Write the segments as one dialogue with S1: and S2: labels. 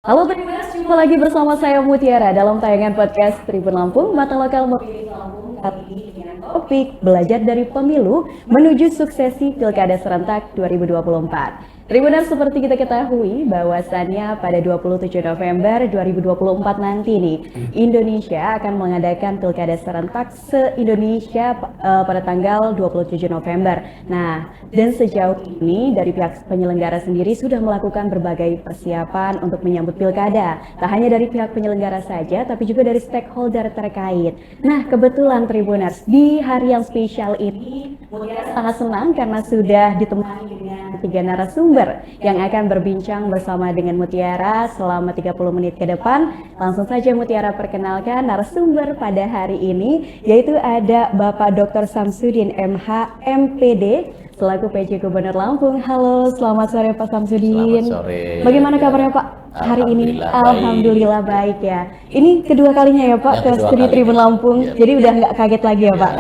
S1: Halo Tribuners, jumpa lagi bersama saya Mutiara dalam tayangan podcast Tribun Lampung, Mata Lokal Memilih Lampung. Kali ini dengan topik belajar dari pemilu menuju suksesi Pilkada Serentak 2024. Tribuners, seperti kita ketahui bahwasannya pada 27 November 2024 nanti nih, Indonesia akan mengadakan Pilkada Serentak se-Indonesia pada tanggal 27 November. Nah, dan sejauh ini dari pihak penyelenggara sendiri sudah melakukan berbagai persiapan untuk menyambut Pilkada. Tak hanya dari pihak penyelenggara saja, tapi juga dari stakeholder terkait. Nah, kebetulan Tribuners, di hari yang spesial ini, Mutiara sangat senang karena sudah ditemani dengan 3 narasumber yang akan berbincang bersama dengan Mutiara selama 30 menit ke depan. Langsung saja Mutiara perkenalkan narasumber pada hari ini, yaitu ada Bapak Dr. Samsudin MH MPD selaku PJ Gubernur Lampung. Halo, selamat sore Pak Samsudin.
S2: Selamat sore.
S1: Bagaimana kabarnya Pak hari ini? Alhamdulillah baik ya. Ini kedua kalinya ya Pak ke studi Tribun Lampung,
S2: ya.
S1: Jadi udah nggak kaget lagi ya Pak.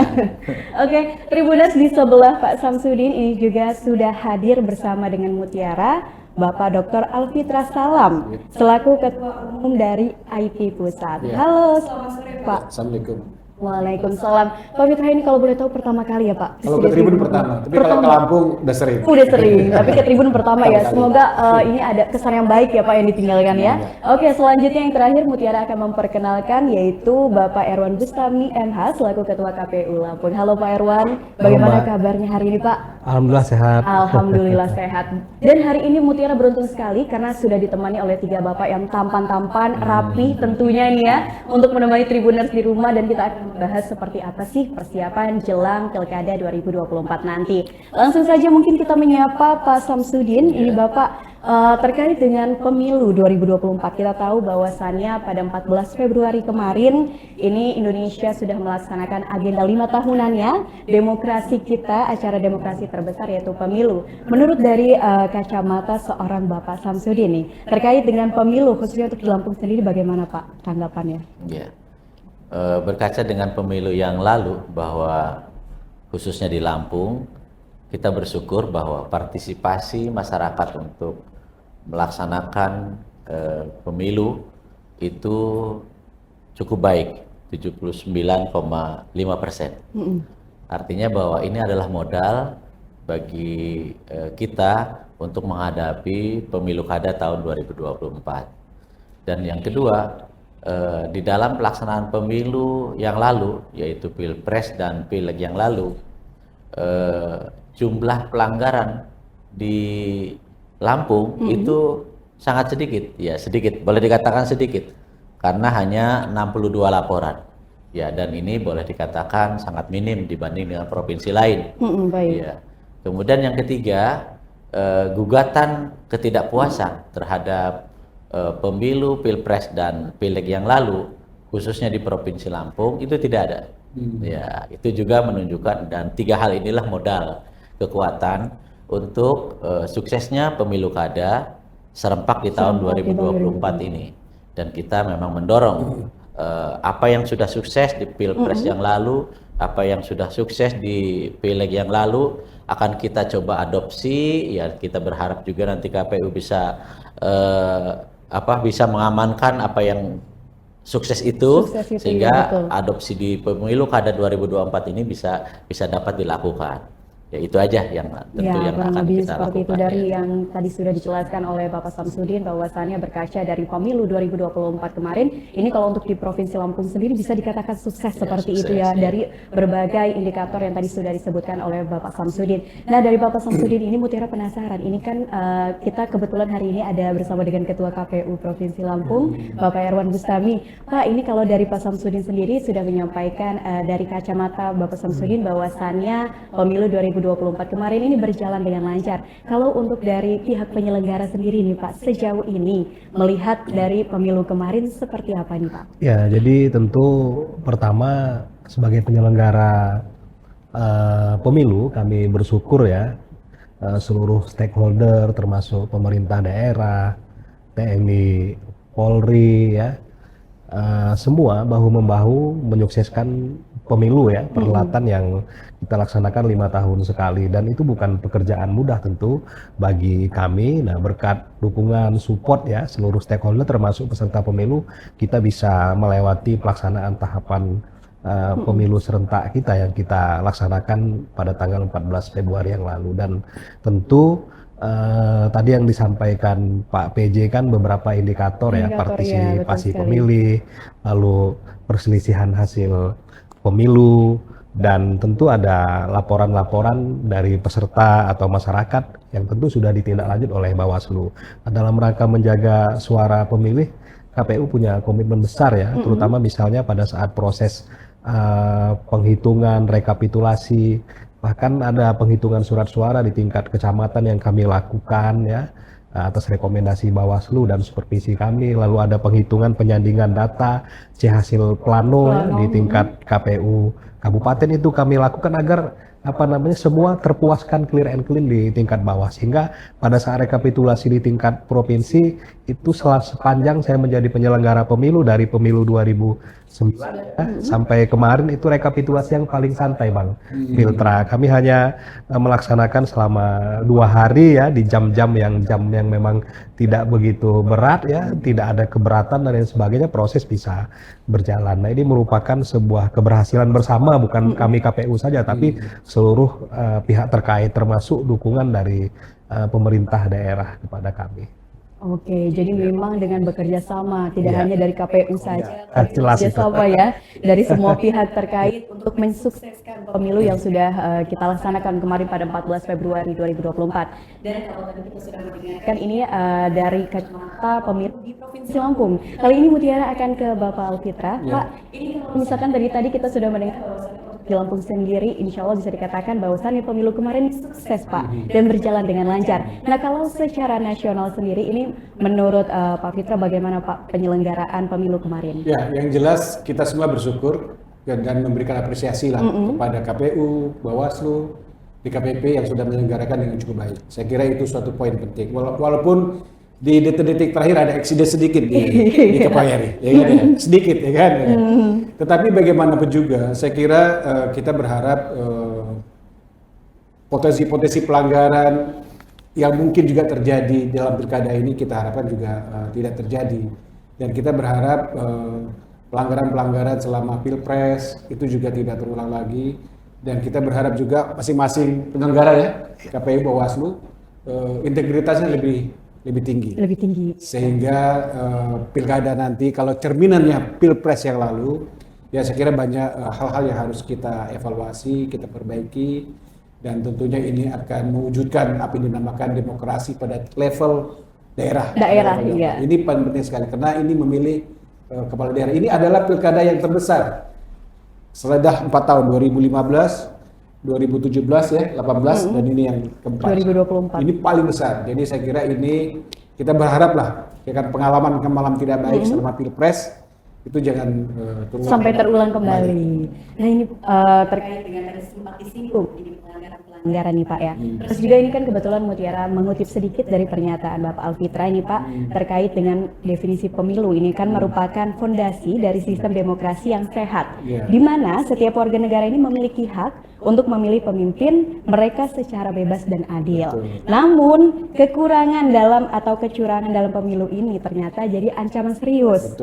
S1: Oke, Tribuners, di sebelah Pak Samsudin ini juga sudah hadir bersama dengan Mutiara Bapak Dr. Alfitra Salam selaku Ketua Umum dari IP Pusat. Halo, selamat sore Pak.
S3: Assalamualaikum.
S1: Waalaikumsalam. Pak Mitra, ini kalau boleh tahu pertama kali ya Pak?
S3: Kalau ke Tribun pertama, tapi kalau ke Lampung udah sering.
S1: Udah sering, tapi ke Tribun pertama ya. Semoga ini ada kesan yang baik ya Pak yang ditinggalkan ya. Oke, selanjutnya yang terakhir Mutiara akan memperkenalkan yaitu Bapak Erwan Bustami MH selaku Ketua KPU Lampung. Halo Pak Erwan, bagaimana kabarnya hari ini Pak?
S4: Alhamdulillah sehat.
S1: Alhamdulillah sehat. Dan hari ini Mutiara beruntung sekali karena sudah ditemani oleh 3 bapak yang tampan-tampan, rapi tentunya nih ya, untuk menemani Tribuners di rumah, dan kita akan membahas seperti apa sih persiapan jelang Pilkada 2024 nanti. Langsung saja mungkin kita menyapa Pak Samsudin. Ini Bapak terkait dengan pemilu 2024. Kita tahu bahwasannya pada 14 Februari kemarin ini Indonesia sudah melaksanakan agenda 5 tahunannya demokrasi kita, acara demokrasi terbesar yaitu pemilu. Menurut dari kacamata seorang Bapak Samsudin nih, terkait dengan pemilu khususnya untuk di Lampung sendiri, bagaimana Pak tanggapannya?
S2: Ya. Berkaca dengan pemilu yang lalu, bahwa khususnya di Lampung kita bersyukur bahwa partisipasi masyarakat untuk melaksanakan pemilu itu cukup baik, 79,5%. Artinya bahwa ini adalah modal bagi kita untuk menghadapi pemilu kada tahun 2024. Dan yang kedua, di dalam pelaksanaan pemilu yang lalu, yaitu Pilpres dan Pileg yang lalu, jumlah pelanggaran di Lampung itu sangat sedikit, ya sedikit, boleh dikatakan sedikit, karena hanya 62 laporan, ya, dan ini boleh dikatakan sangat minim dibanding dengan provinsi lain.
S1: Baik.
S2: Ya. Kemudian yang ketiga, gugatan ketidakpuasan terhadap pemilu, Pilpres dan Pileg yang lalu, khususnya di Provinsi Lampung, itu tidak ada. Ya, itu juga menunjukkan, dan 3 hal inilah modal kekuatan untuk suksesnya pemilu kada serempak di tahun 2024 ini. Dan kita memang mendorong apa yang sudah sukses di Pilpres yang lalu, apa yang sudah sukses di Pileg yang lalu akan kita coba adopsi. Ya, kita berharap juga nanti KPU bisa bisa mengamankan apa yang sukses itu, sehingga ya, adopsi di pemilu kada 2024 ini bisa dapat dilakukan. Ya, itu aja yang tentu
S1: ya,
S2: yang akan kita
S1: seperti
S2: lakukan.
S1: Itu dari yang tadi sudah dijelaskan oleh Bapak Samsudin, bahwasannya berkaca dari pemilu 2024 kemarin, ini kalau untuk di Provinsi Lampung sendiri bisa dikatakan sukses seperti sukses, itu ya, dari berbagai indikator yang tadi sudah disebutkan oleh Bapak Samsudin. Nah, dari Bapak Samsudin ini Mutiara penasaran, ini kan kita kebetulan hari ini ada bersama dengan Ketua KPU Provinsi Lampung, Bapak Erwan Bustami. Pak, ini kalau dari Pak Samsudin sendiri sudah menyampaikan dari kacamata Bapak Samsudin bahwasannya pemilu 2024 kemarin ini berjalan dengan lancar. Kalau untuk dari pihak penyelenggara sendiri nih Pak, sejauh ini melihat dari pemilu kemarin seperti apa nih Pak?
S4: Ya, jadi tentu pertama sebagai penyelenggara pemilu kami bersyukur ya, seluruh stakeholder termasuk pemerintah daerah, TNI, Polri ya, semua bahu-membahu menyukseskan pemilu ya, perhelatan yang kita laksanakan 5 tahun sekali, dan itu bukan pekerjaan mudah tentu bagi kami. Nah, berkat dukungan support ya seluruh stakeholder termasuk peserta pemilu, kita bisa melewati pelaksanaan tahapan pemilu serentak kita yang kita laksanakan pada tanggal 14 Februari yang lalu. Dan tentu tadi yang disampaikan Pak PJ kan beberapa indikator ya, partisipasi pemilih, lalu perselisihan hasil pemilu, dan tentu ada laporan-laporan dari peserta atau masyarakat yang tentu sudah ditindaklanjut oleh Bawaslu. Nah, dalam rangka menjaga suara pemilih, KPU punya komitmen besar ya, terutama misalnya pada saat proses penghitungan, rekapitulasi, bahkan ada penghitungan surat suara di tingkat kecamatan yang kami lakukan ya, atas rekomendasi Bawaslu dan supervisi kami. Lalu ada penghitungan penyandingan data C hasil plano ya, di tingkat KPU kabupaten, itu kami lakukan agar semua terpuaskan, clear and clean di tingkat bawah, sehingga pada saat rekapitulasi di tingkat provinsi itu sepanjang saya menjadi penyelenggara pemilu dari pemilu 2009 ya, sampai kemarin itu rekapitulasi yang paling santai Bang Filtra. Kami hanya melaksanakan selama 2 hari ya, di jam-jam yang memang tidak begitu berat ya, tidak ada keberatan dan lain sebagainya, proses bisa berjalan. Nah, ini merupakan sebuah keberhasilan bersama, bukan kami KPU saja, tapi seluruh pihak terkait, termasuk dukungan dari pemerintah daerah kepada kami.
S1: Oke, jadi memang dengan bekerja sama, tidak hanya dari KPU saja, tapi
S4: jelas
S1: bekerja sama ya, dari semua pihak terkait untuk mensukseskan pemilu yang sudah kita laksanakan kemarin pada 14 Februari 2024. Dan kalau tadi kita sudah mendengarkan ini dari kacamata pemilu di Provinsi Lampung. Kali ini Mutiara akan ke Bapak Alfitra. Pak, ini kalau misalkan dari tadi kita sudah mendengar bahwa di Lampung sendiri, insya Allah bisa dikatakan bahwasannya pemilu kemarin sukses Pak, dan berjalan dengan lancar. Nah, kalau secara nasional sendiri ini menurut Pak Fitra bagaimana Pak penyelenggaraan pemilu kemarin?
S3: Ya, yang jelas kita semua bersyukur dan memberikan apresiasi lah kepada KPU, Bawaslu, DKPP yang sudah menyelenggarakan dengan cukup baik. Saya kira itu suatu poin penting. Walaupun di detik-detik terakhir ada eksiden sedikit di KPRI, ya kan, ya? Sedikit, ya kan. Ya. Tetapi bagaimanapun juga, saya kira kita berharap potensi-potensi pelanggaran yang mungkin juga terjadi dalam pilkada ini kita harapkan juga tidak terjadi. Dan kita berharap pelanggaran-pelanggaran selama pilpres itu juga tidak terulang lagi. Dan kita berharap juga masing-masing penyelenggara ya, KPU, Bawaslu, integritasnya lebih tinggi, sehingga pilkada nanti kalau cerminannya pilpres yang lalu, ya saya kira banyak hal-hal yang harus kita evaluasi, kita perbaiki, dan tentunya ini akan mewujudkan apa yang dinamakan demokrasi pada level daerah.
S1: Iya.
S3: Ini paling penting sekali karena ini memilih kepala daerah. Ini adalah pilkada yang terbesar setelah 4 tahun, 2015. 2017 ya, 18 dan ini yang keempat.
S1: 2024.
S3: Ini paling besar. Jadi saya kira ini kita berharap lah, ya kan, pengalaman malam tidak baik selama pilpres itu jangan
S1: sampai terulang kembali. Nah, ini terkait dengan tadi sempat disinggung ini pelanggaran nih Pak ya. Terus juga ini kan kebetulan Mutiara mengutip sedikit dari pernyataan Bapak Alfitra ini Pak, terkait dengan definisi pemilu. Ini kan merupakan fondasi dari sistem demokrasi yang sehat, di mana setiap warga negara ini memiliki hak untuk memilih pemimpin mereka secara bebas dan adil. Namun kekurangan dalam atau kecurangan dalam pemilu ini ternyata jadi ancaman serius.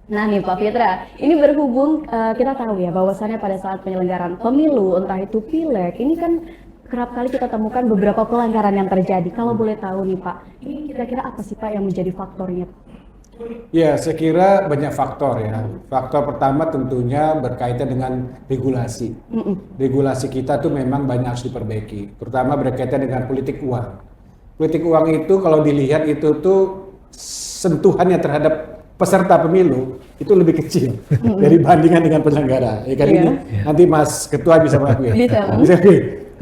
S1: Nah nih Pak Fitra, ini berhubung kita tahu ya bahwasannya pada saat penyelenggaraan pemilu, entah itu pileg, ini kan kerap kali kita temukan beberapa pelanggaran yang terjadi. Kalau boleh tahu nih Pak, ini kira-kira apa sih Pak yang menjadi faktornya?
S3: Ya, saya kira banyak faktor ya. Faktor pertama tentunya berkaitan dengan regulasi. Regulasi kita tuh memang banyak harus diperbaiki, terutama berkaitan dengan politik uang. Politik uang itu kalau dilihat itu tuh sentuhannya terhadap peserta pemilu itu lebih kecil dari bandingan dengan penyelenggara. Ya kan ini nanti Mas Ketua bisa mengakui. Bisa.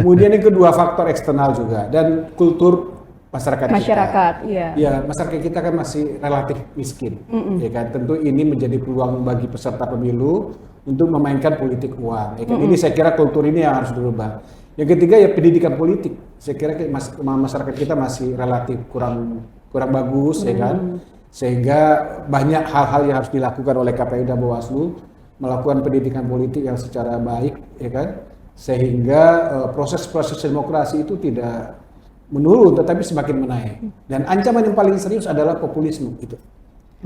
S3: Kemudian yang kedua faktor eksternal juga dan kultur masyarakat kita. Ya, masyarakat kita kan masih relatif miskin. Ya kan, tentu ini menjadi peluang bagi peserta pemilu untuk memainkan politik uang. Ya kan? Ini saya kira kultur ini yang harus dirubah. Yang ketiga ya pendidikan politik. Saya kira masyarakat kita masih relatif kurang bagus, ya kan. Sehingga banyak hal-hal yang harus dilakukan oleh KPU dan Bawaslu melakukan pendidikan politik yang secara baik, ya kan, sehingga proses-proses demokrasi itu tidak menurun tetapi semakin menaik. Dan ancaman yang paling serius adalah populisme itu.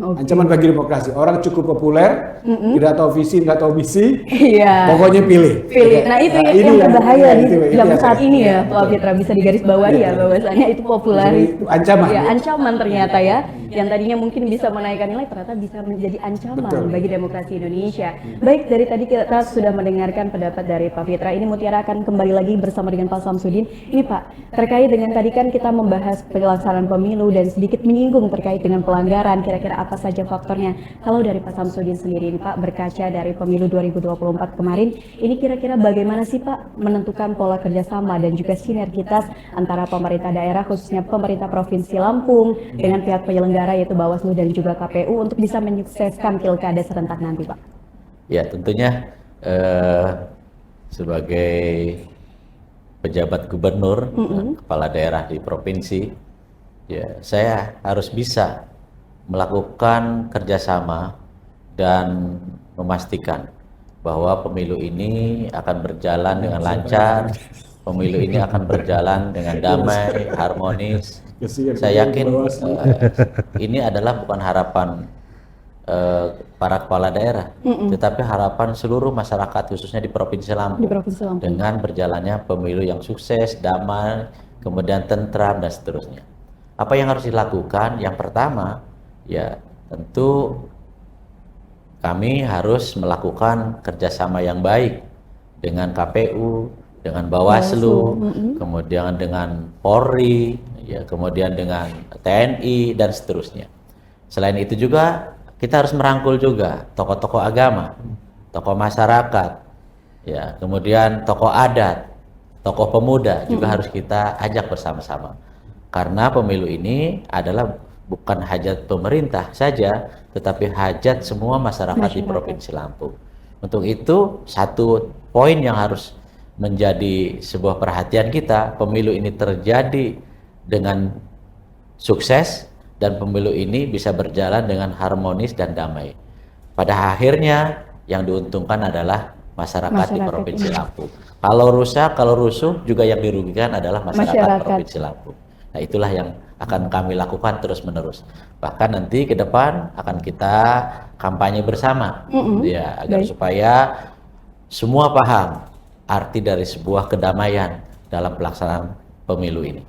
S1: Oke.
S3: Ancaman bagi demokrasi. Orang cukup populer, tidak tahu visi, nggak tahu misi,
S1: Iya.
S3: pokoknya pilih.
S1: Pilih. Nah itu
S3: ini
S1: yang berbahaya di
S3: itu
S1: zaman
S3: yang-
S1: saat ini ya, Pak Fitra, bisa digarisbawahi ya bahwasanya itu populer.
S3: Itu ancaman.
S1: Ya, ancaman ternyata ya. Yang tadinya mungkin bisa menaikkan nilai ternyata bisa menjadi ancaman
S3: Betul.
S1: bagi demokrasi Indonesia. Baik, dari tadi kita sudah mendengarkan pendapat dari Pak Fitra. Ini Mutiara akan kembali lagi bersama dengan Pak Samsudin. Ini Pak, terkait dengan tadi kan kita membahas pelaksanaan pemilu dan sedikit menyinggung terkait dengan pelanggaran, kira-kira apa saja faktornya. Kalau dari Pak Samsudin sendiri ini Pak, berkaca dari pemilu 2024 kemarin, ini kira-kira bagaimana sih Pak menentukan pola kerjasama dan juga sinergitas antara pemerintah daerah, khususnya pemerintah Provinsi Lampung dengan pihak penyelenggara yaitu Bawaslu dan juga KPU untuk bisa menyukseskan pilkada serentak nanti Pak?
S2: Ya tentunya sebagai pejabat gubernur, kepala daerah di provinsi, ya saya harus bisa melakukan kerjasama dan memastikan bahwa pemilu ini akan berjalan dengan lancar, pemilu ini akan berjalan dengan damai, harmonis. Saya yakin ini adalah bukan harapan para kepala daerah, tetapi harapan seluruh masyarakat khususnya di Provinsi Lampung,
S1: Di Provinsi Lampung.
S2: dengan berjalannya pemilu yang sukses, damai, kemudian tentram dan seterusnya. Apa yang harus dilakukan? Yang pertama, ya tentu kami harus melakukan kerjasama yang baik dengan KPU, dengan Bawaslu, kemudian dengan Polri, ya, kemudian dengan TNI dan seterusnya. Selain itu juga kita harus merangkul juga tokoh-tokoh agama, tokoh masyarakat, ya, kemudian tokoh adat, tokoh pemuda juga harus kita ajak bersama-sama. Karena pemilu ini adalah bukan hajat pemerintah saja, tetapi hajat semua masyarakat di Provinsi Lampung. Untuk itu, satu poin yang harus menjadi sebuah perhatian kita, pemilu ini terjadi dengan sukses dan pemilu ini bisa berjalan dengan harmonis dan damai. Pada akhirnya yang diuntungkan adalah masyarakat di Provinsi Lampung. Kalau rusak, kalau rusuh juga yang dirugikan adalah masyarakat Provinsi Lampung. Nah, itulah yang akan kami lakukan terus-menerus. Bahkan nanti ke depan akan kita kampanye bersama, ya, agar supaya semua paham arti dari sebuah kedamaian dalam pelaksanaan pemilu ini.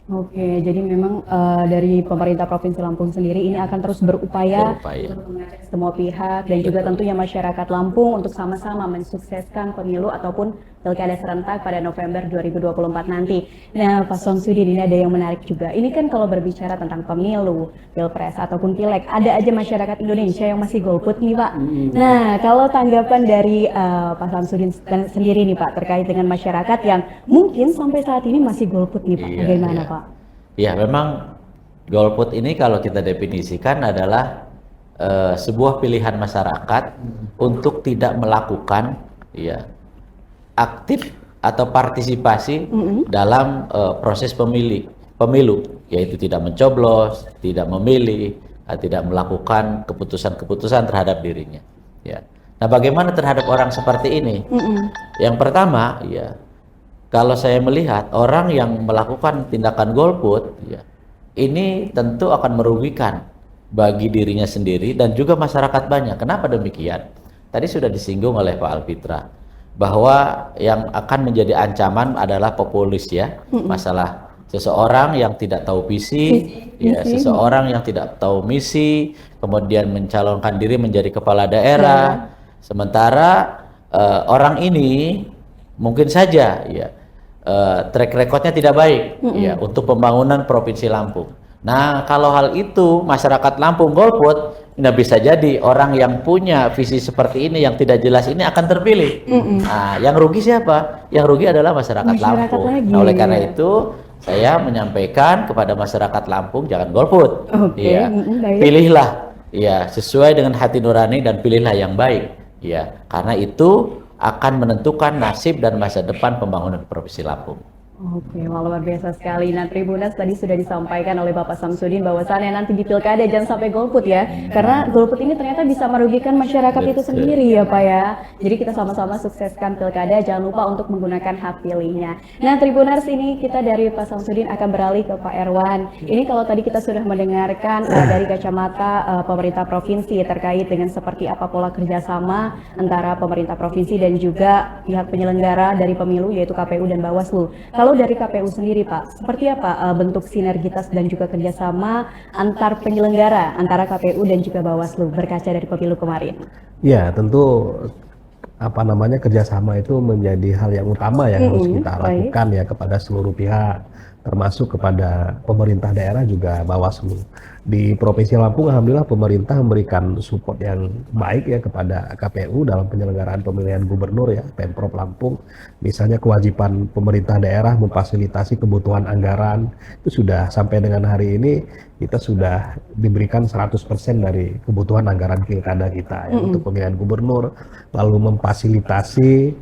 S1: Oke, jadi memang dari pemerintah Provinsi Lampung sendiri ini akan terus berupaya untuk mengajak semua pihak dan juga tentunya masyarakat Lampung untuk sama-sama mensukseskan pemilu ataupun pilkada serentak pada November 2024 nanti. Nah, Pak Samsudin, ini ada yang menarik juga. Ini kan kalau berbicara tentang pemilu, pilpres ataupun pileg, ada aja masyarakat Indonesia yang masih golput nih Pak. Nah, kalau tanggapan dari Pak Samsudin sendiri nih Pak terkait dengan masyarakat yang mungkin sampai saat ini masih golput nih Pak, bagaimana Pak?
S2: Ya, memang golput ini kalau kita definisikan adalah sebuah pilihan masyarakat untuk tidak melakukan, ya, aktif atau partisipasi dalam proses pemilu, yaitu tidak mencoblos, tidak memilih, tidak melakukan keputusan-keputusan terhadap dirinya. Ya. Nah, bagaimana terhadap orang seperti ini? Yang pertama, ya, kalau saya melihat orang yang melakukan tindakan golput, ya, ini tentu akan merugikan bagi dirinya sendiri dan juga masyarakat banyak. Kenapa demikian? Tadi sudah disinggung oleh Pak Alfitra bahwa yang akan menjadi ancaman adalah populis, ya, masalah seseorang yang tidak tahu visi, ya, seseorang yang tidak tahu misi, kemudian mencalonkan diri menjadi kepala daerah, sementara orang ini mungkin saja, ya, track recordnya tidak baik, ya, untuk pembangunan Provinsi Lampung. Nah, kalau hal itu masyarakat Lampung golput, nah bisa jadi orang yang punya visi seperti ini yang tidak jelas ini akan terpilih. Nah, yang rugi siapa? Yang rugi adalah masyarakat Lampung. Nah, oleh karena itu saya menyampaikan kepada masyarakat Lampung jangan golput. Ya, pilihlah, ya, sesuai dengan hati nurani dan pilihlah yang baik. Ya, karena itu akan menentukan nasib dan masa depan pembangunan Provinsi Lampung.
S1: Oke, wah, luar biasa sekali. Nah, Tribunas tadi sudah disampaikan oleh Bapak Samsudin bahwasannya nanti di pilkada jangan sampai golput ya, karena golput ini ternyata bisa merugikan masyarakat itu
S2: Betul.
S1: sendiri ya Pak ya. Jadi kita sama-sama sukseskan pilkada, jangan lupa untuk menggunakan hak pilihnya. Nah, Tribuners, ini kita dari Pak Samsudin akan beralih ke Pak Erwan. Ini kalau tadi kita sudah mendengarkan dari kacamata pemerintah provinsi terkait dengan seperti apa pola kerjasama antara pemerintah provinsi dan juga pihak penyelenggara dari pemilu yaitu KPU dan Bawaslu. Kalau dari KPU sendiri Pak, seperti apa bentuk sinergitas dan juga kerjasama antar penyelenggara antara KPU dan juga Bawaslu berkaca dari pemilu kemarin?
S4: Ya, tentu apa namanya kerjasama itu menjadi hal yang utama yang harus kita
S1: Baik.
S4: lakukan ya kepada seluruh pihak, termasuk kepada pemerintah daerah juga Bawaslu. Di Provinsi Lampung, alhamdulillah pemerintah memberikan support yang baik ya kepada KPU dalam penyelenggaraan pemilihan gubernur ya, Pemprov Lampung. Misalnya kewajiban pemerintah daerah memfasilitasi kebutuhan anggaran itu sudah sampai dengan hari ini kita sudah diberikan 100% dari kebutuhan anggaran pilkada kita ya untuk pemilihan gubernur, lalu memfasilitasi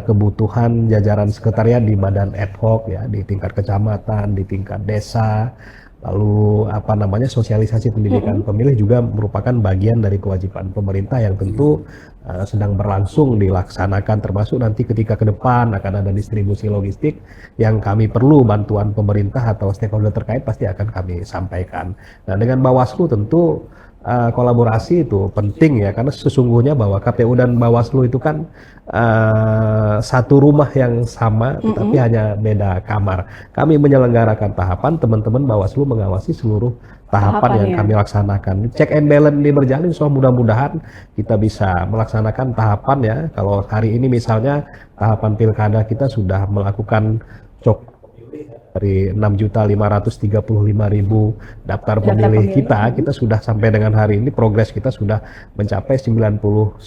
S4: kebutuhan jajaran sekretariat di badan ad hoc ya di tingkat kecamatan, di tingkat desa. Lalu apa namanya sosialisasi pendidikan pemilih juga merupakan bagian dari kewajiban pemerintah yang tentu sedang berlangsung dilaksanakan, termasuk nanti ketika ke depan akan ada distribusi logistik yang kami perlu bantuan pemerintah atau stakeholder terkait pasti akan kami sampaikan. Nah, dengan Bawaslu tentu kolaborasi itu penting ya, karena sesungguhnya bahwa KPU dan Bawaslu itu kan satu rumah yang sama tetapi hanya beda kamar. Kami menyelenggarakan tahapan, teman-teman Bawaslu mengawasi seluruh tahapan yang kami laksanakan. Check and balance ini berjalan, so mudah-mudahan kita bisa melaksanakan tahapan ya. Kalau hari ini misalnya tahapan pilkada kita sudah melakukan cok dari 6.535.000 daftar pemilih kita sudah sampai dengan hari ini progres kita sudah mencapai 99%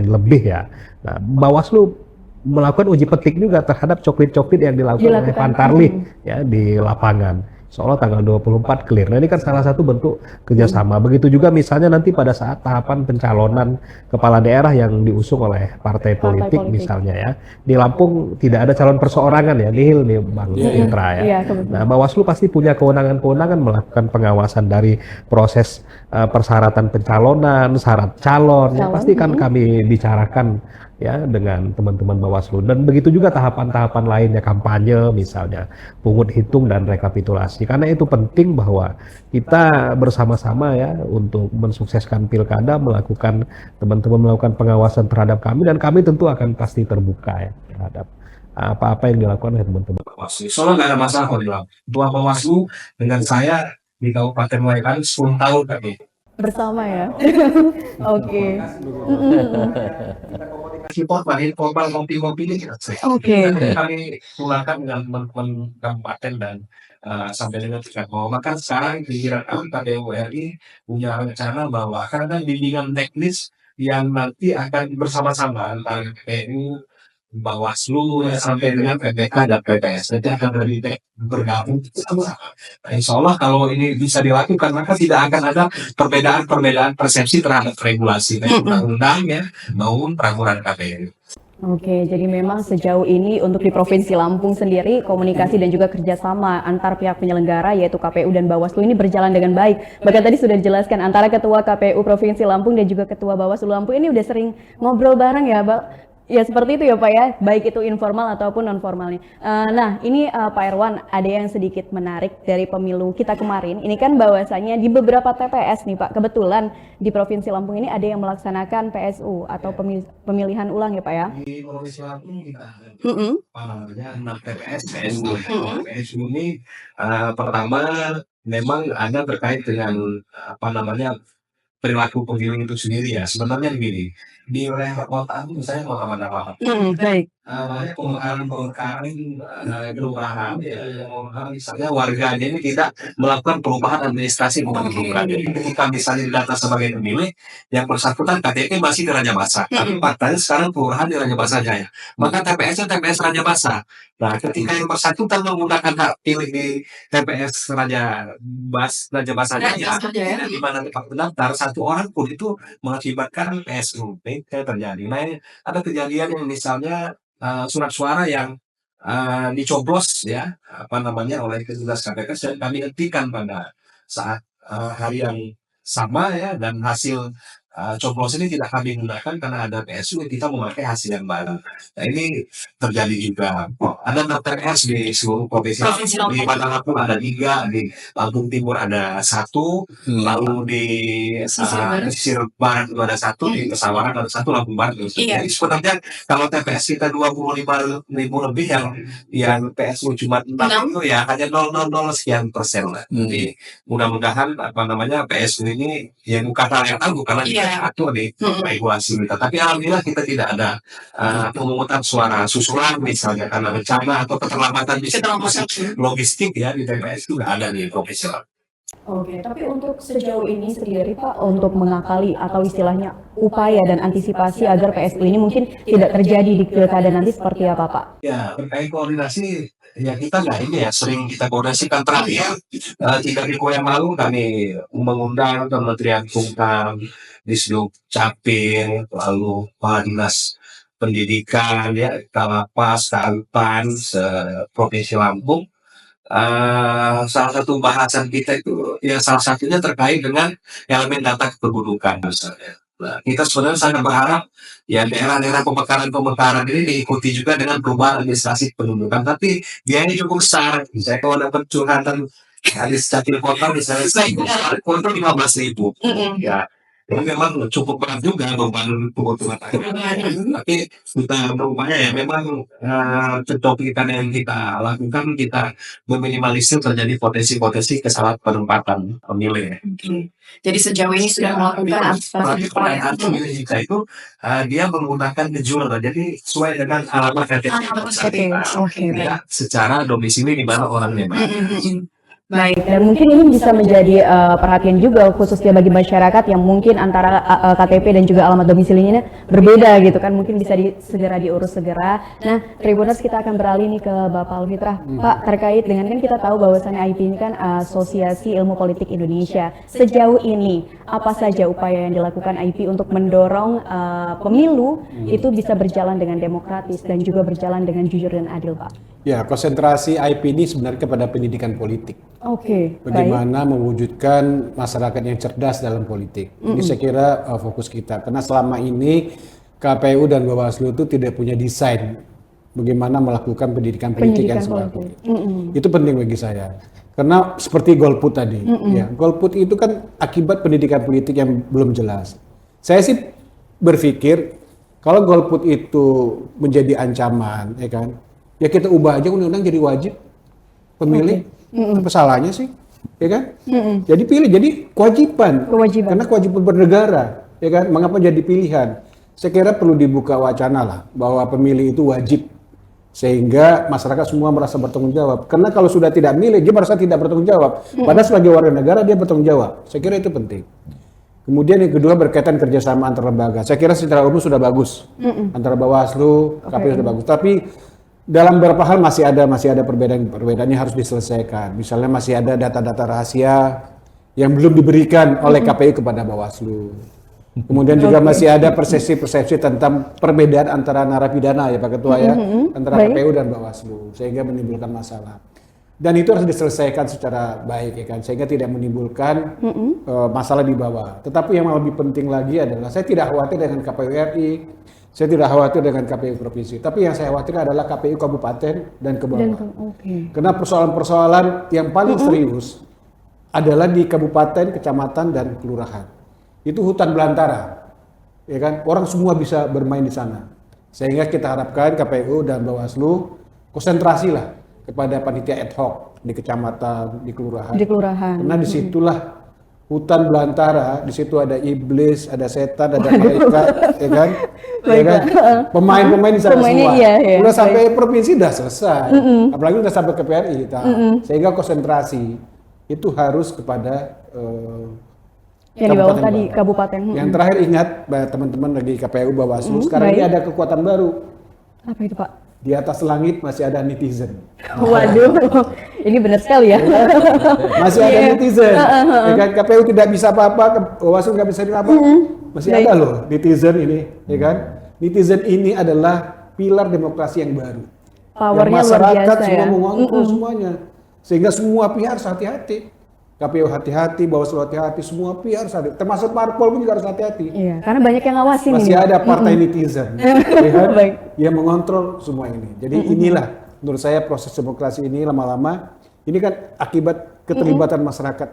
S4: lebih ya. Nah, Bawaslu melakukan uji petik juga terhadap coklit-coklit yang dilakukan oleh Pantarlih ya di lapangan. Soalnya tanggal 24 clear. Nah, ini kan salah satu bentuk kerjasama. Begitu juga misalnya nanti pada saat tahapan pencalonan kepala daerah yang diusung oleh partai politik misalnya ya. Di Lampung tidak ada calon perseorangan ya, nihil nih Bang Indra ya. Nah, Bawaslu pasti punya kewenangan-kewenangan melakukan pengawasan dari proses persyaratan pencalonan, syarat calon, ya pasti kan kami bicarakan ya dengan teman-teman Bawaslu, dan begitu juga tahapan-tahapan lainnya, kampanye misalnya, pungut hitung dan rekapitulasi. Karena itu penting bahwa kita bersama-sama ya untuk mensukseskan pilkada, teman-teman melakukan pengawasan terhadap kami, dan kami tentu akan pasti terbuka ya terhadap apa-apa yang dilakukan oleh teman-teman
S5: Bawaslu. Soalnya nggak ada masalah kalau bilang. Ketua Bawaslu dengan saya di Kabupaten Waikari 10 tahun kami.
S1: Bersama ya. Oke.
S5: Informal ngopi-ngopi ini kita kami keluarkan dengan teman-teman kabupaten dan sampai dengan tingkat bawah. Maka sekarang pikiran kami KPU RI punya rencana bahwa karena bimbingan teknis yang nanti akan bersama-sama antara KPU, Bawaslu sampai dengan PPK dan PPS. Nanti akan bergabung sama-sama. Nah, insya Allah kalau ini bisa dilakukan, maka tidak akan ada perbedaan persepsi terhadap regulasi baik undang-undang ya maupun peraturan KPU.
S1: Oke, jadi memang sejauh ini untuk di Provinsi Lampung sendiri komunikasi dan juga kerjasama antar pihak penyelenggara yaitu KPU dan Bawaslu ini berjalan dengan baik. Bahkan tadi sudah dijelaskan antara Ketua KPU Provinsi Lampung dan juga Ketua Bawaslu Lampung ini udah sering ngobrol bareng ya, Mbak. Ya seperti itu ya Pak ya, baik itu informal ataupun non formalnya. Nah ini Pak Erwan, ada yang sedikit menarik dari pemilu kita kemarin. Ini kan bahwasanya di beberapa TPS nih Pak, kebetulan di Provinsi Lampung ini ada yang melaksanakan PSU atau pemilihan ulang ya Pak ya.
S5: Di Provinsi Lampung kita ada 6 TPS PSU. PSU ini pertama memang ada terkait dengan perilaku pemilih itu sendiri ya. Sebenarnya begini, di wilayah kota itu misalnya kota Mandalika,
S1: Baik.
S5: pemekaran kelurahan, misalnya warganya ini tidak melakukan perubahan administrasi kependudukan. Jadi ketika misalnya didata sebagai pemilih, yang bersangkutan KTP masih di Raja Basa, tapi faktanya sekarang kelurahan di Raja Basa Jaya. Maka TPS-nya TPS Raja Basa. Nah, ketika yang bersangkutan menggunakan hak pilih di TPS Raja Basa Jaya, di mana tempat pendaftar, satu orang pun itu mengakibatkan PSU. Ini terjadi. Nah, ada kejadian yang misalnya surat suara yang dicoblos ya oleh petugas KPK dan kami hentikan pada saat hari yang sama ya, dan hasil coblos ini tidak kami gunakan karena ada PSU, kita memakai hasil yang baru. Nah ini terjadi juga. Ada TPS di seluruh provinsi. Di Bandar Lampung ada 3, di Lampung Timur ada 1, lalu di Pesisir Barat itu ada 1, di Pesawaran ada 1, Lampung Barat ada 1. Jadi sebenarnya kalau TPS kita 25.000 lebih, yang PSU cuma 6 itu ya hanya 0,00 sekian persen lah. Jadi mudah-mudahan PSU ini ya bukan hal yang tangguh karena kita atur di regulasi kita. Tapi alhamdulillah kita tidak ada pemungutan suara susulan misalnya karena bencana atau keterlambatan logistik ya di TPS itu nggak ada di provinsi.
S1: Oke, tapi untuk sejauh ini sendiri Pak, untuk mengakali atau istilahnya upaya dan antisipasi agar PSU ini mungkin tidak terjadi di pilkada nanti seperti apa Pak?
S5: Ya, terkait koordinasi, ya kita sering kita koordinasikan. Terakhir 3 minggu yang lalu kami mengundang Kementerian Hukum, Disduk Capil, lalu Kepala Dinas Pendidikan, ya, Kalapas, Kalpan, Provinsi Lampung. Salah satu bahasan kita itu ya salah satunya terkait dengan elemen data kependudukan misalnya. Nah, kita sebenarnya sangat berharap ya daerah-daerah pemekaran ini diikuti juga dengan perubahan administrasi kependudukan, tapi biayanya cukup besar. Misalnya kalau ada curhatan di Capil Kota misalnya, untuk 15.000. Ya, ini memang cukup berat juga beban kebutuhan tapi kita berupaya ya memang pentopikan yang kita lakukan, kita meminimalisir terjadi potensi-potensi kesalahan penempatan pemilih.
S6: Jadi sejauh ini sudah melakukan antisipasi
S5: penempatan pemilih kita itu dia menggunakan kejur, jadi sesuai dengan alamat KTP. Ya, secara domisili di mana orangnya.
S1: Baik, dan mungkin ini bisa menjadi perhatian juga khususnya bagi masyarakat yang mungkin antara KTP dan juga alamat domisilinya berbeda gitu kan, mungkin bisa segera diurus segera. Nah, Tribuners, kita akan beralih nih ke Bapak Alfitrah. Pak, terkait dengan kan kita tahu bahwasannya IP ini kan Asosiasi Ilmu Politik Indonesia. Sejauh ini apa saja upaya yang dilakukan IP untuk mendorong pemilu itu bisa berjalan dengan demokratis dan juga berjalan dengan jujur dan adil, Pak?
S3: Ya, konsentrasi IP ini sebenarnya kepada pendidikan politik.
S1: Oke.
S3: Bagaimana mewujudkan masyarakat yang cerdas dalam politik. Ini saya kira fokus kita. Karena selama ini KPU dan Bawaslu itu tidak punya desain bagaimana melakukan pendidikan politik yang sebagus. Itu penting bagi saya. Karena seperti golput tadi, ya, golput itu kan akibat pendidikan politik yang belum jelas. Saya sih berpikir kalau golput itu menjadi ancaman, ya kan? Ya kita ubah aja undang-undang jadi wajib pemilih. Apa salahnya sih, ya kan? Jadi pilih, jadi kewajiban. Karena kewajiban bernegara, ya kan? Mengapa jadi pilihan? Saya kira perlu dibuka wacana lah bahwa pemilih itu wajib, sehingga masyarakat semua merasa bertanggung jawab. Karena kalau sudah tidak milih, dia merasa tidak bertanggung jawab. Padahal sebagai warga negara dia bertanggung jawab. Saya kira itu penting. Kemudian yang kedua berkaitan kerjasama antar lembaga. Saya kira secara umum sudah bagus, antara Bawaslu, KPU sudah bagus. Tapi dalam beberapa hal masih ada perbedaannya harus diselesaikan. Misalnya masih ada data-data rahasia yang belum diberikan oleh KPU kepada Bawaslu. Kemudian juga masih ada persepsi tentang perbedaan antara narapidana ya Pak Ketua ya, antara KPU dan Bawaslu, sehingga menimbulkan masalah. Dan itu harus diselesaikan secara baik ya kan, sehingga tidak menimbulkan masalah di bawah. Tetapi yang lebih penting lagi adalah saya tidak khawatir dengan KPU RI, saya tidak khawatir dengan KPU provinsi, tapi yang saya khawatir adalah KPU kabupaten dan ke bawah. Karena persoalan-persoalan yang paling serius adalah di kabupaten, kecamatan, dan kelurahan. Itu hutan belantara, ya kan? Orang semua bisa bermain di sana. Sehingga kita harapkan KPU dan Bawaslu konsentrasilah kepada panitia ad hoc di kecamatan, di kelurahan. Karena disitulah hutan belantara, di situ ada iblis, ada setan, ada malaikat, ya kan? Ya kan? Pemain-pemain di sana semua. Iya, udah sampai provinsi udah selesai. Apalagi udah sampai ke PRI. Sehingga konsentrasi itu harus kepada
S1: yang di bawah tadi kabupaten.
S3: Yang terakhir ingat teman-teman dari KPU Bawaslu, sekarang ini ada kekuatan baru.
S1: Apa itu Pak?
S3: Di atas langit masih ada netizen.
S1: Waduh, ini benar sekali ya.
S3: Masih ada netizen. Ya kan, KPU tidak bisa apa-apa, Bawaslu nggak bisa apa-apa. Masih ada loh netizen ini, ya kan? Netizen ini adalah pilar demokrasi yang baru.
S1: Powernya
S3: yang
S1: luar
S3: masyarakat
S1: biasa
S3: semua
S1: ya.
S3: mengontrol semuanya, sehingga semua pihak harus hati-hati. KPU hati-hati, Bawaslu hati-hati, semua pihak harus hati, termasuk parpol pun juga harus hati-hati.
S1: Iya, karena banyak yang ngawasin
S3: Masih
S1: ini.
S3: ada partai netizen ya kan,
S1: Baik.
S3: yang mengontrol semua ini. Jadi inilah menurut saya proses demokrasi ini lama-lama ini kan akibat keterlibatan masyarakat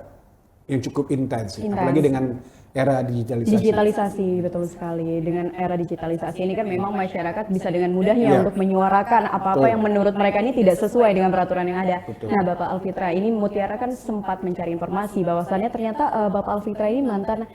S3: yang cukup intens, apalagi dengan era digitalisasi.
S1: Digitalisasi, betul sekali. Dengan era digitalisasi ini kan memang masyarakat bisa dengan mudahnya
S3: Iya.
S1: untuk menyuarakan apa-apa
S3: Betul.
S1: yang menurut mereka ini tidak sesuai dengan peraturan yang ada.
S3: Betul.
S1: Nah, Bapak Alfitra, ini Mutiara kan sempat mencari informasi bahwasannya ternyata Bapak Alfitra ini mantan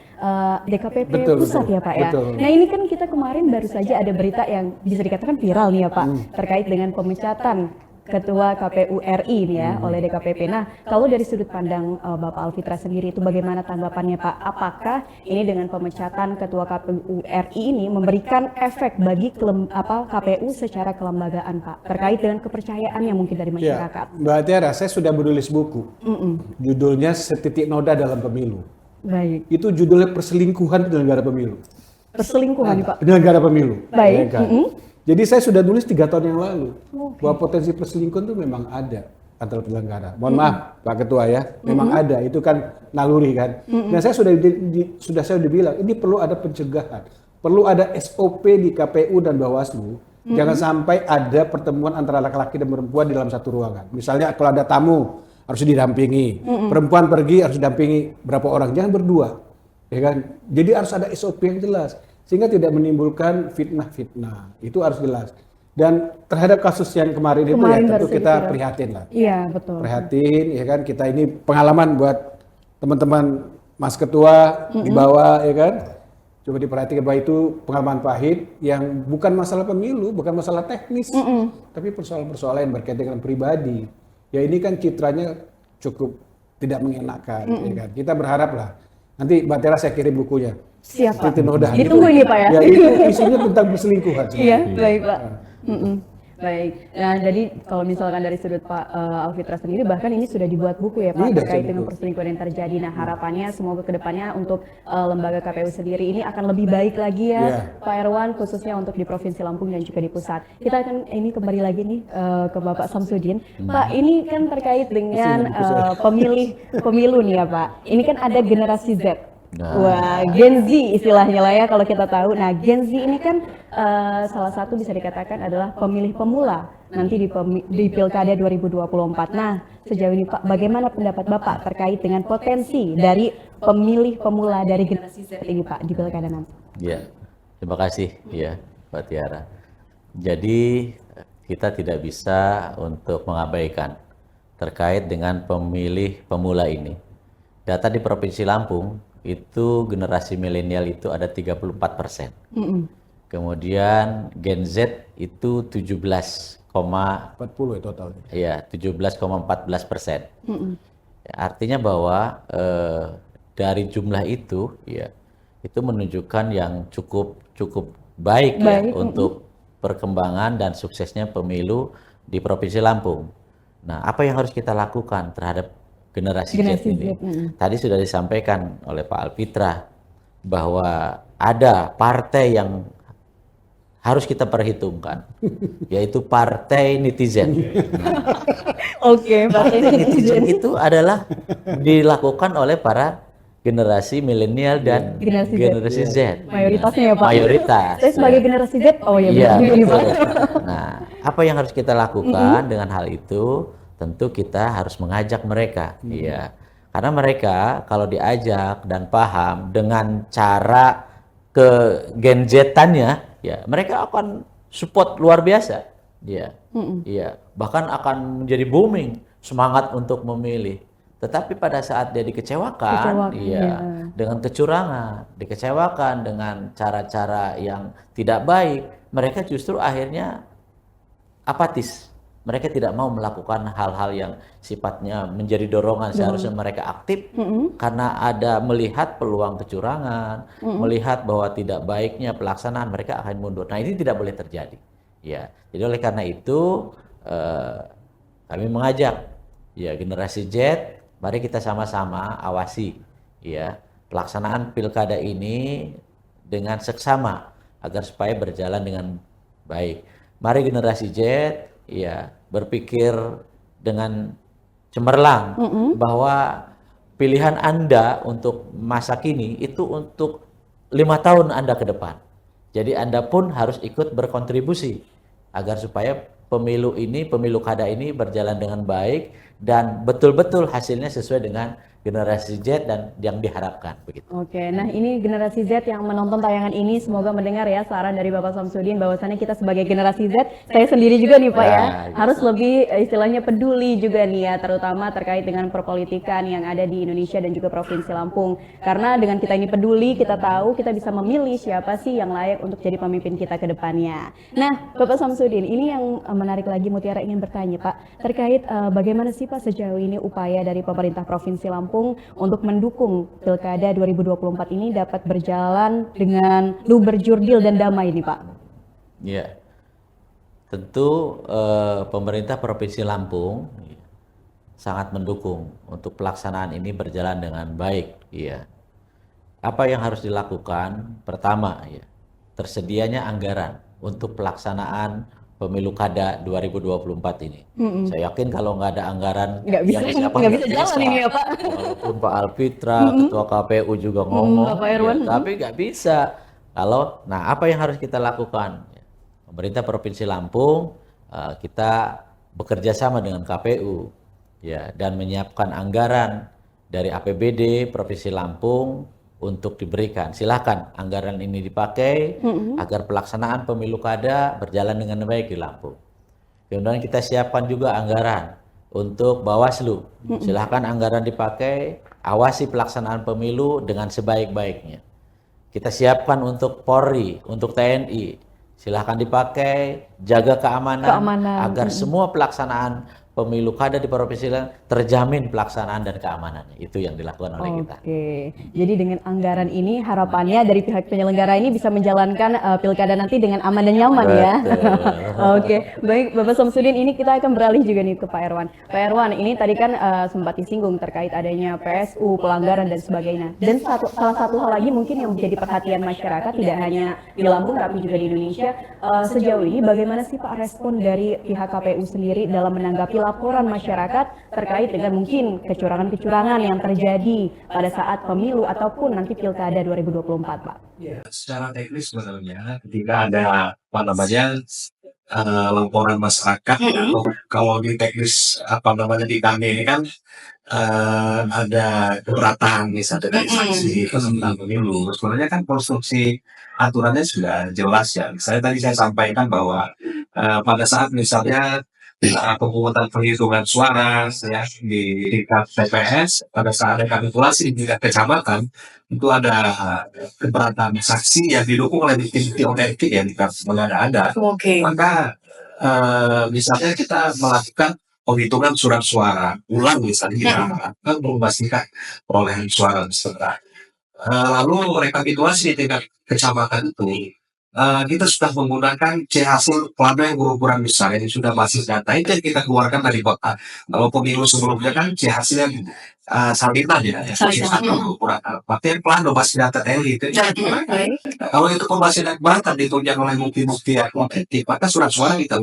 S1: DKPP
S3: Betul,
S1: pusat
S3: betul.
S1: ya Pak ya.
S3: Betul.
S1: Nah, ini kan kita kemarin baru saja ada berita yang bisa dikatakan viral nih ya Pak, terkait dengan pemecatan Ketua KPU RI ini ya oleh DKPP. Nah, kalau dari sudut pandang Bapak Alfitra sendiri itu bagaimana tanggapannya Pak? Apakah ini dengan pemecatan Ketua KPU RI ini memberikan efek bagi KPU secara kelembagaan Pak? Terkait dengan kepercayaan yang mungkin dari
S3: Ya,
S1: masyarakat.
S3: Mbak Tiara, saya sudah menulis buku, judulnya Setitik Noda dalam Pemilu.
S1: Baik.
S3: Itu judulnya Perselingkuhan Penyelenggara Pemilu.
S1: Perselingkuhan nih Pak.
S3: Penyelenggara pemilu.
S1: Baik.
S3: Ya kan? Jadi saya sudah nulis 3 tahun yang lalu bahwa potensi perselingkuhan itu memang ada antara penyelenggara. Mohon maaf Pak Ketua ya, memang ada. Itu kan naluri kan. Nah saya sudah bilang ini perlu ada pencegahan, perlu ada SOP di KPU dan Bawaslu. Jangan sampai ada pertemuan antara laki-laki dan perempuan di dalam satu ruangan. Misalnya kalau ada tamu harus didampingi, perempuan pergi harus didampingi berapa orang, jangan berdua. Ya kan? Jadi harus ada SOP yang jelas sehingga tidak menimbulkan fitnah-fitnah. Itu harus jelas. Dan terhadap kasus yang kemarin itu ya tentu
S1: baru saja
S3: kita
S1: viral.
S3: prihatin lah.
S1: Iya, betul.
S3: Prihatin ya kan, kita ini pengalaman buat teman-teman Mas Ketua di bawah ya kan. Coba diperhatikan bahwa itu pengalaman pahit yang bukan masalah pemilu, bukan masalah teknis, tapi persoalan-persoalan yang berkaitan dengan pribadi. Ya ini kan citranya cukup tidak mengenakan ya kan. Kita berharap lah. Nanti Mbak Tera saya kirim bukunya.
S1: Siap Pak.
S3: Setitik Noda.
S1: Ditunggu ini Pak ya.
S3: Ya itu isinya tentang perselingkuhan.
S1: Iya, baik Pak. Baik. Nah, jadi kalau misalkan dari sudut Pak Alfitra sendiri, bahkan ini sudah dibuat buku ya Pak
S3: Iya,
S1: terkait
S3: sudah
S1: dengan
S3: buku.
S1: perselingkuhan yang terjadi. Nah, harapannya semoga kedepannya untuk lembaga KPU sendiri ini akan lebih baik lagi ya,
S3: Iya.
S1: Pak Erwan, khususnya untuk di Provinsi Lampung dan juga di pusat. Kita akan ini kembali lagi nih ke Bapak Samsudin. Pak, ini kan terkait dengan pemilu nih ya Pak. Ini kan ada generasi Z.
S2: Nah.
S1: Wah, Gen Z istilahnya lah ya kalau kita tahu. Nah, Gen Z ini kan salah satu bisa dikatakan adalah pemilih pemula nanti di Pilkada 2024. Nah, sejauh ini Pak, bagaimana pendapat Bapak terkait dengan potensi dari pemilih pemula dari generasi Z ini Pak di Pilkada nanti?
S2: Ya, terima kasih ya Mbak Tiara. Jadi kita tidak bisa untuk mengabaikan terkait dengan pemilih pemula ini. Data di Provinsi Lampung itu generasi milenial itu ada 34%. Kemudian Gen Z itu
S3: 40 ya totalnya.
S2: 17,14%. Ya, artinya bahwa dari jumlah itu ya itu menunjukkan yang cukup baik ya untuk perkembangan dan suksesnya pemilu di Provinsi Lampung. Nah, apa yang harus kita lakukan terhadap generasi Z ini? Tadi sudah disampaikan oleh Pak Alfitra bahwa ada partai yang harus kita perhitungkan, yaitu partai netizen.
S1: Oke,
S2: Partai netizen itu adalah dilakukan oleh para generasi milenial dan
S1: Generasi
S2: generasi Z.
S1: Mayoritasnya ya Pak.
S2: Mayoritas.
S1: Saya sebagai generasi Z, oh ya
S2: Iya,
S1: benar Pak.
S2: betul. Nah, apa yang harus kita lakukan dengan hal itu? Tentu kita harus mengajak mereka, iya. Karena mereka kalau diajak dan paham dengan cara ke Gen Z-annya, ya mereka akan support luar biasa, iya. Iya, bahkan akan menjadi booming semangat untuk memilih. Tetapi pada saat dia dikecewakan, iya, dengan kecurangan, dikecewakan dengan cara-cara yang tidak baik, mereka justru akhirnya apatis. Mereka tidak mau melakukan hal-hal yang sifatnya menjadi dorongan. Seharusnya mereka aktif karena ada melihat peluang kecurangan, melihat bahwa tidak baiknya pelaksanaan, mereka akan mundur. Nah, ini tidak boleh terjadi. Ya, jadi oleh karena itu kami mengajak ya generasi Z, mari kita sama-sama awasi ya pelaksanaan pilkada ini dengan seksama agar supaya berjalan dengan baik. Mari generasi Z ya berpikir dengan cemerlang bahwa pilihan Anda untuk masa kini itu untuk 5 tahun Anda ke depan. Jadi Anda pun harus ikut berkontribusi agar supaya pemilu kada ini berjalan dengan baik dan betul-betul hasilnya sesuai dengan generasi Z dan yang diharapkan begitu.
S1: Oke, nah ini generasi Z yang menonton tayangan ini semoga mendengar ya saran dari Bapak Samsudin bahwasannya kita sebagai generasi Z, saya sendiri juga nih Pak ya,
S2: Gitu.
S1: harus lebih istilahnya peduli juga nih ya, terutama terkait dengan perpolitikan yang ada di Indonesia dan juga Provinsi Lampung. Karena dengan kita ini peduli, kita tahu kita bisa memilih siapa sih yang layak untuk jadi pemimpin kita ke depannya. Nah, Bapak Samsudin, ini yang menarik lagi Mutiara ingin bertanya Pak, terkait bagaimana sih Pak sejauh ini upaya dari pemerintah Provinsi Lampung untuk mendukung Pilkada 2024 ini dapat berjalan dengan luber, jurdil dan damai nih Pak.
S2: Ya, tentu pemerintah Provinsi Lampung sangat mendukung untuk pelaksanaan ini berjalan dengan baik. Ya, apa yang harus dilakukan? Pertama, ya, tersedianya anggaran untuk pelaksanaan Pemilu Kada 2024 ini. Saya yakin kalau nggak ada anggaran
S1: Nggak bisa jalan ini ya Pak.
S2: Walaupun Pak Alfitra, Ketua KPU juga ngomong,
S1: Pak Irwan.
S2: tapi nggak bisa. Nah apa yang harus kita lakukan? Pemerintah Provinsi Lampung, kita bekerja sama dengan KPU, ya, dan menyiapkan anggaran dari APBD Provinsi Lampung untuk diberikan. Silakan anggaran ini dipakai agar pelaksanaan pemilu kada berjalan dengan baik di Lampung. Kemudian kita siapkan juga anggaran untuk Bawaslu. Silakan anggaran dipakai, awasi pelaksanaan pemilu dengan sebaik-baiknya. Kita siapkan untuk Polri, untuk TNI. Silakan dipakai, jaga keamanan. Agar semua pelaksanaan pemilu kada di provinsi terjamin pelaksanaan dan keamanannya. Itu yang dilakukan oleh kita.
S1: Oke, jadi dengan anggaran ini harapannya dari pihak penyelenggara ini bisa menjalankan pilkada nanti dengan aman dan nyaman ya. Oke, baik Bapak Samsudin, ini kita akan beralih juga nih ke Pak Irwan. Pak Irwan, ini tadi kan sempat disinggung terkait adanya PSU, pelanggaran dan sebagainya. Dan salah satu hal lagi mungkin yang menjadi perhatian masyarakat tidak hanya di Lampung tapi juga di Indonesia. Sejauh ini bagaimana sih Pak respon dari pihak KPU sendiri dalam menanggapi laporan masyarakat terkait dengan mungkin kecurangan-kecurangan yang terjadi pada saat pemilu ataupun nanti pilkada 2024, Pak?
S5: Ya, secara teknis sebenarnya ketika ada laporan masyarakat atau kalau di teknis di kami ini kan ada keberatan misalnya dari saksi tentang pemilu. Sebenarnya kan konstruksi aturannya sudah jelas ya. Tadi saya sampaikan bahwa pada saat misalnya pemungutan penghitungan suara ya di tingkat TPS pada saat rekapitulasi di tingkat kecamatan itu ada keberatan saksi yang didukung oleh tim teoretik yang ada. Maka misalnya kita melakukan penghitungan surat suara ulang misalnya kita akan memastikan perolehan suara peserta. Lalu rekapitulasi di tingkat kecamatan itu kita sudah menggunakan C hasil plano yang berukuran besar, ini sudah basis data itu yang kita keluarkan dari kota. Kalau pemilu sebelumnya kan C hasil yang salinan ya, berukuran artinya plano basis data TLI itu. Kalau itu pembahasan data ditunjang oleh bukti-bukti yang otentik, maka surat suara kita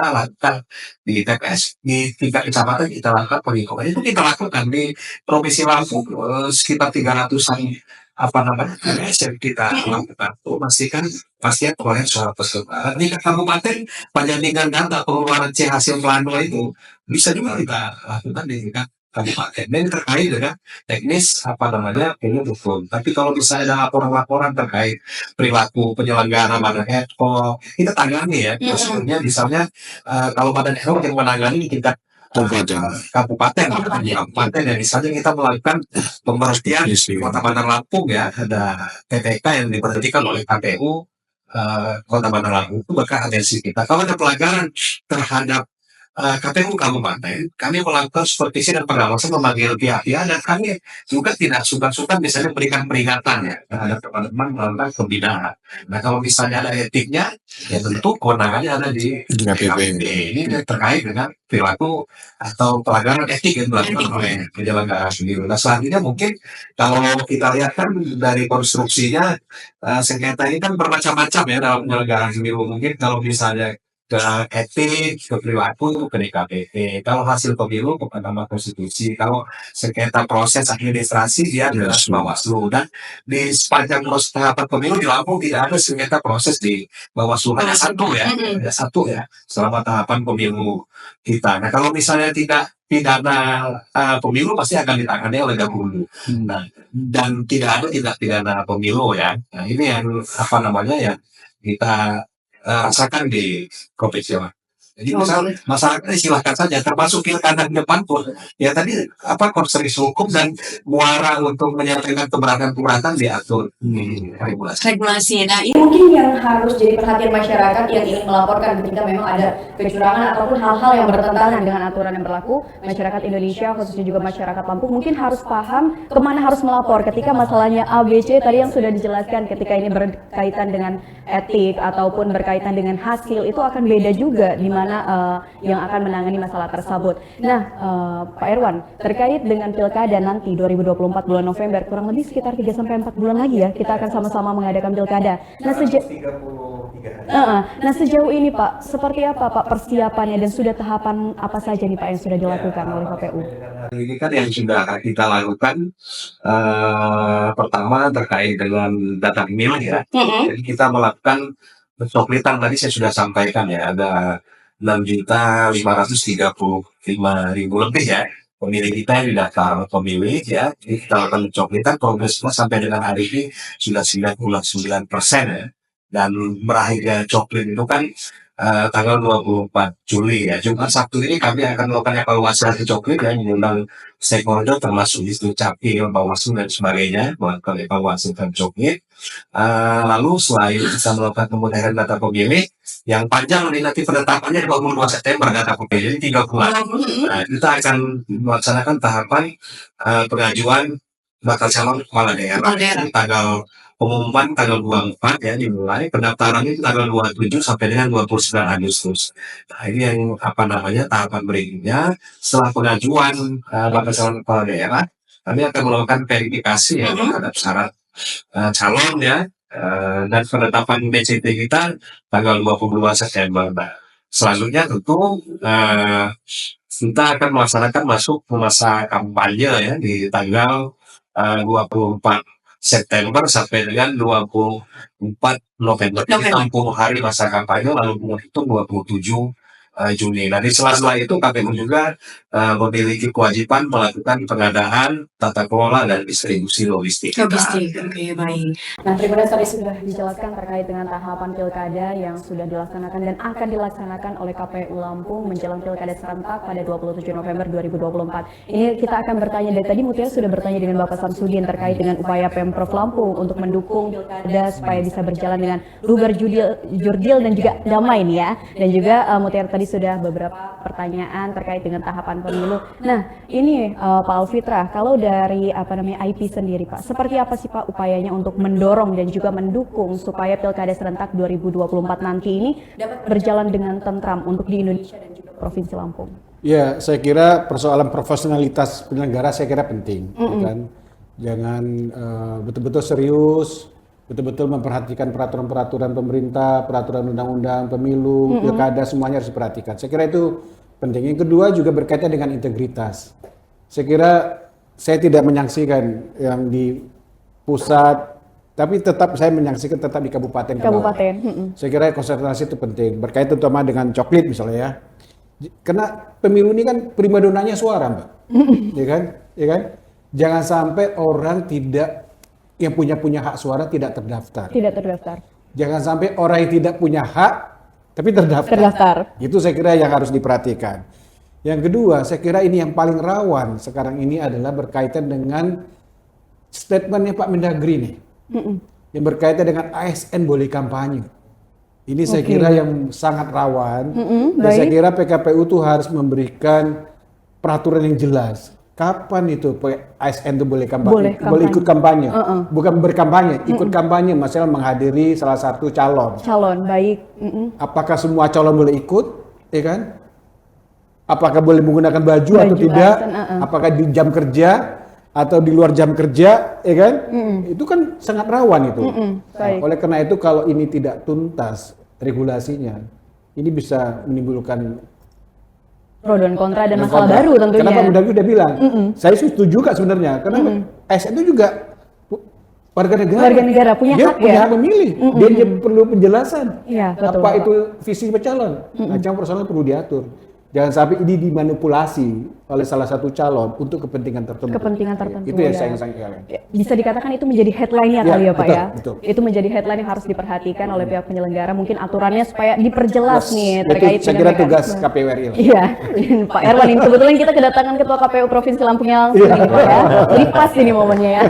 S5: lakukan di TPS di tingkat kecamatan, kita lakukan penghitungan itu kita lakukan di Provinsi Lampung sekitar 300-an TPS yang kita lakukan untuk memastikan pastinya perolehan suara peserta. Di kabupaten penyandingan data pengeluaran C hasil plano itu bisa juga kita lakukan di tingkat kabupaten. Dan terkait dengan teknis ini betul. Tapi kalau misalnya ada laporan-laporan terkait perilaku penyelenggara badan ad hoc, kita tangani ya. Maksudnya misalnya kalau badan ad hoc yang menangani di tingkat kabupaten yang misalnya kita melakukan pemberhentian di Kota Bandar Lampung ya, ada TTK yang diberhentikan oleh KPU Kota Bandar Lampung itu bakal atensi kita. Kalau ada pelanggaran terhadap KPU kabupaten, kami melakukan supervisi dan pengawasan, memanggil pihak-pihak, dan kami juga tidak sungkan-sungkan misalnya berikan peringatan ya terhadap teman-teman melakukan pembinaan. Nah kalau misalnya ada etiknya, ya tentu kewenangannya ada di KPUD. Ini terkait dengan perilaku atau pelanggaran etik yang dilakukan oleh penyelenggara sendiri. Nah selanjutnya mungkin kalau kita lihat kan dari konstruksinya sengketa ini kan bermacam-macam ya dalam penyelenggaraan pemilu. Mungkin kalau misalnya ke etik, ke perilaku itu ke DKPP. Kalau hasil pemilu ke Mahkamah Konstitusi. Kalau sengketa proses administrasi dia adalah Bawaslu. Dan di sepanjang proses tahapan pemilu di Lampung tidak ada sengketa proses di Bawaslu. Hanya satu ya, hanya satu ya selama tahapan pemilu kita. Nah kalau misalnya tidak pidana pemilu pasti akan ditangani oleh Gakumdu. Nah dan tidak ada tindak pidana pemilu ya. Nah ini yang apa namanya ya kita rasakan di Provinsi Lampung. Jadi misal masyarakat silahkan saja, termasuk pilkada di depan pun, ya tadi apa konsensus hukum dan muara untuk menyampaikan keberatan-keberatan diatur regulasi.
S6: Regulasi. Nah,
S1: Ini mungkin yang harus jadi perhatian masyarakat yang ingin melaporkan ketika memang ada kecurangan ataupun hal-hal yang bertentangan dengan aturan yang berlaku. Masyarakat Indonesia, khususnya juga masyarakat Lampung, mungkin harus paham kemana harus melapor ketika masalahnya ABC tadi yang sudah dijelaskan. Ketika ini berkaitan dengan etik ataupun berkaitan dengan hasil, itu akan beda juga di mana yang akan menangani masalah tersebut. Nah, Pak Irwan, terkait dengan pilkada nanti 2024 bulan November, kurang lebih sekitar 3-4 bulan lagi ya, kita akan sama-sama mengadakan pilkada. Nah, sejauh ini Pak, seperti apa Pak persiapannya dan sudah tahapan apa saja nih Pak yang sudah dilakukan oleh KPU?
S5: Ini kan yang sudah kita lakukan pertama terkait dengan data pemilih ya. Jadi kita melakukan pencoplitan tadi saya sudah sampaikan ya, ada 6.535.000 lebih ya pemilih kita yang didaftar pemilih ya. Jadi kita lakukan pencoplitan, progresnya sampai dengan hari ini sudah 99% ya. Dan berakhirnya coplit itu kan tanggal 24 Juli ya. Jumat Sabtu ini kami akan melakukan evaluasi hasil coklit ya, mengundang stakeholder termasuk Distrik Capil, Bawaslu dan sebagainya melakukan evaluasi tentang coklit. Lalu selain bisa melakukan pemudahan data pemilih yang panjang ini nanti penetapannya 22 September data pemilih 3 bulan. Nah, kita akan melaksanakan tahapan pengajuan bakal calon kepala daerah. Tanggal pengumuman tanggal 24 ya dimulai, pendaftaran itu tanggal 27 sampai dengan 29 Agustus. Nah ini yang apa namanya tahapan berikutnya setelah pengajuan bakal calon kepala daerah, kami akan melakukan verifikasi ya terhadap syarat calon ya dan penetapan BCT kita tanggal 22 September. Nah, selanjutnya tentu kita akan melaksanakan masuk ke masa kampanye ya di tanggal 24 September sampai dengan 24 November. Jadi 60 hari masa kampanye lalu menghitung 27 Juni. Nah di sela-sela itu KPU juga memiliki kewajiban melakukan pengadaan, tata kelola dan distribusi logistik.
S6: Logistik, oke baik.
S1: Nah, terima kasih tadi sudah dijelaskan terkait dengan tahapan pilkada yang sudah dilaksanakan dan akan dilaksanakan oleh KPU Lampung menjelang pilkada serentak pada 27 November 2024. Ini kita akan bertanya dari tadi, Mutia sudah bertanya dengan Bapak Samsudin terkait dengan upaya Pemprov Lampung untuk mendukung pilkada supaya bisa berjalan dengan luber, jurdil dan juga damai nih ya. Dan juga Mutia tadi sudah beberapa pertanyaan terkait dengan tahapan pemilu. Nah, ini Pak Alfitra, kalau dari IP sendiri Pak, seperti apa sih Pak upayanya untuk mendorong dan juga mendukung supaya pilkada serentak 2024 nanti ini dapat berjalan dengan tentram untuk di Indonesia dan juga Provinsi Lampung?
S3: Ya, saya kira persoalan profesionalitas penyelenggara saya kira penting, kan? Jangan betul-betul serius, betul-betul memperhatikan peraturan-peraturan pemerintah, peraturan undang-undang pemilu, pilkada, semuanya harus diperhatikan. Saya kira itu penting. Yang kedua juga berkaitan dengan integritas. Saya kira saya tidak menyaksikan yang di pusat, tapi tetap saya menyaksikan tetap di kabupaten. Saya kira konsentrasi itu penting. Berkaitan terutama dengan coklit misalnya ya. Karena pemilu ini kan primadonanya suara, Mbak. Ya kan? Jangan sampai orang yang punya hak suara tidak terdaftar. Jangan sampai orang yang tidak punya hak tapi terdaftar. Itu saya kira yang harus diperhatikan. Yang kedua, saya kira ini yang paling rawan sekarang ini adalah berkaitan dengan statementnya Pak Mendagri nih. Yang berkaitan dengan ASN boleh kampanye. Ini saya kira yang sangat rawan. Dan saya kira PKPU itu harus memberikan peraturan yang jelas. Kapan itu ASN itu boleh kampanye? Boleh ikut kampanye, bukan berkampanye, ikut kampanye, masalah menghadiri salah satu calon.
S1: Baik.
S3: Apakah semua calon boleh ikut, ya kan? Apakah boleh menggunakan baju atau tidak? Apakah di jam kerja atau di luar jam kerja, ya kan? Itu kan sangat rawan itu. Oleh karena itu kalau ini tidak tuntas regulasinya, ini bisa menimbulkan
S1: Pro dan kontra dan
S3: dan
S1: masalah
S3: kontra.
S1: baru tentunya.
S3: Kenapa Mendagri udah bilang? Saya setuju kak sebenarnya. Karena ASN itu juga warga negara.
S1: Warga negara punya
S3: dia
S1: hak
S3: punya
S1: ya?
S3: hak memilih. Dia perlu penjelasan.
S1: Iya, betul,
S3: apa
S1: Bapak.
S3: itu visi calon. Nah, yang persoalan perlu diatur. Jangan sampai ini dimanipulasi oleh salah satu calon untuk kepentingan tertentu.
S1: Kepentingan tertentu,
S3: Itu yang
S1: ya.
S3: saya sayangkan.
S1: Bisa dikatakan itu menjadi headline-nya
S3: Ya,
S1: kali ya Pak
S3: betul,
S1: ya.
S3: betul.
S1: Itu menjadi headline yang harus diperhatikan oleh pihak penyelenggara. Mungkin aturannya supaya diperjelas nih
S3: Itu
S1: terkait
S3: saya kira tugas
S1: mekanisme.
S3: KPU RI lah.
S1: Iya, Pak Erwan ini kebetulan kita kedatangan Ketua KPU Provinsi Lampung yang langsung nih Pak ya. Jadi pas ini momennya ya.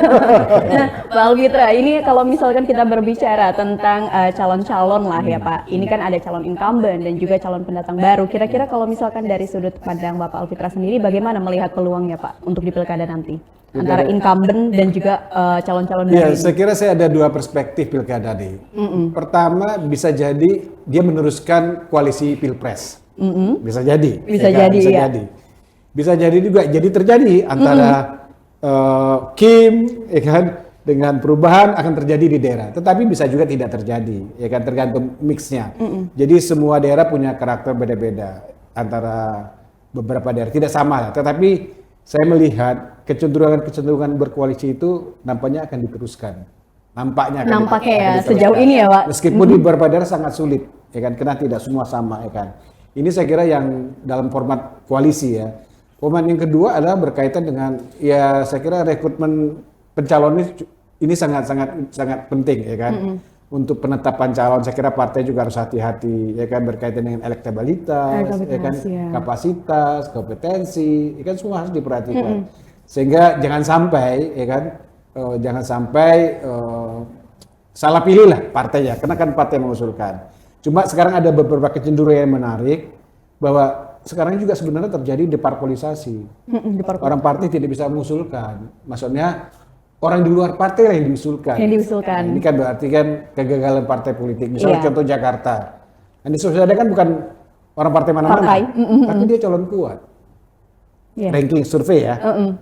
S1: Nah, Pak Alfitra, ini kalau misalkan kita berbicara tentang calon-calon lah ya Pak. Ini kan ada calon incumbent dan juga calon pendatang baru. Kira-kira kalau misalkan dari sudut pandang Bapak Alfitra sendiri, bagaimana melihat peluangnya Pak untuk di pilkada nanti? Antara incumbent dan juga calon-calon
S3: Ya,
S1: baru.
S3: saya kira saya ada dua perspektif pilkada nih. Pertama, bisa jadi dia meneruskan koalisi pilpres. Bisa jadi.
S1: Bisa
S3: ya kan?
S1: jadi,
S3: Bisa
S1: ya.
S3: jadi. Bisa jadi juga. Jadi terjadi antara Kim, ya kan, dengan perubahan akan terjadi di daerah. Tetapi bisa juga tidak terjadi, ya kan, tergantung mixnya. Jadi semua daerah punya karakter beda-beda antara beberapa daerah, tidak sama lah. Tetapi saya melihat kecenderungan berkoalisi itu nampaknya akan diteruskan. Nampaknya
S1: Nampaknya ya,
S3: diteruskan.
S1: sejauh ini ya, Pak.
S3: Meskipun di beberapa daerah sangat sulit, ya kan, karena tidak semua sama, ya kan. Ini saya kira yang dalam format koalisi ya. Format yang kedua adalah berkaitan dengan, ya saya kira rekrutmen pencalon ini sangat penting, ya kan. Untuk penetapan calon, saya kira partai juga harus hati-hati, ya kan, berkaitan dengan elektabilitas, ya kan,
S1: ya.
S3: kapasitas, kompetensi, ya kan, semua harus diperhatikan. Sehingga jangan sampai, ya kan, salah pilih lah partainya, karena kan partai mengusulkan. Cuma sekarang ada beberapa kecenderungan yang menarik, bahwa sekarang juga sebenarnya terjadi deparpolisasi. Orang partai tidak bisa mengusulkan, maksudnya orang di luar partai lah yang diusulkan.
S1: Yang diusulkan.
S3: Nah, ini kan berarti kan kegagalan partai politik. Misalnya
S1: Iya.
S3: contoh Jakarta. Anies Baswedan kan bukan orang partai mana-mana,
S1: Partai.
S3: tapi dia calon kuat.
S1: Iya.
S3: Ranking survei ya,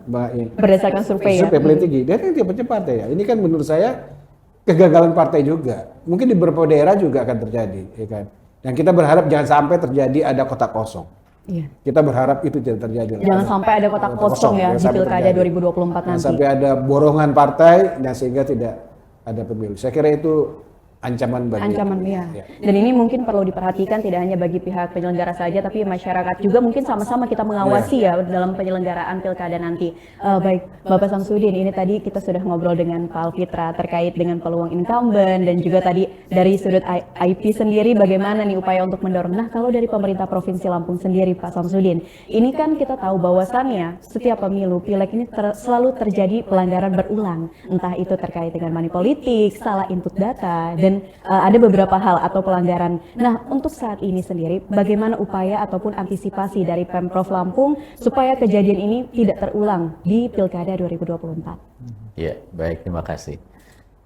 S3: Mbak In.
S1: Berdasarkan survei ya.
S3: Survei politik, dia kan tidak partai ya. Ini kan menurut saya kegagalan partai juga. Mungkin di beberapa daerah juga akan terjadi, ya kan. Dan kita berharap jangan sampai terjadi ada kotak kosong.
S1: Iya.
S3: Kita berharap itu tidak terjadi.
S1: Jangan sampai ada kotak kosong ya
S3: jangan
S1: di
S3: sampai
S1: pilkada
S3: terjadi.
S1: 2024
S3: Jangan
S1: nanti.
S3: sampai ada borongan partai dan sehingga tidak ada pemilu. Saya kira itu ancaman bagi
S1: Ancaman ya. Dan ini mungkin perlu diperhatikan tidak hanya bagi pihak penyelenggara saja, tapi masyarakat juga mungkin sama-sama kita mengawasi ya dalam penyelenggaraan pilkada nanti. Baik, Bapak Samsudin, ini tadi kita sudah ngobrol dengan Pak Alfitra terkait dengan peluang incumbent dan juga tadi dari sudut IP sendiri bagaimana nih upaya untuk mendorong. Nah, kalau dari pemerintah Provinsi Lampung sendiri, Pak Samsudin, ini kan kita tahu bahwasannya setiap pemilu pileg ini selalu terjadi pelanggaran berulang, entah itu terkait dengan money politik, salah input data, dan ada beberapa hal atau pelanggaran. Nah, untuk saat ini sendiri, bagaimana upaya ataupun antisipasi dari Pemprov Lampung supaya kejadian ini tidak terulang di Pilkada 2024?
S2: Ya, baik, terima kasih.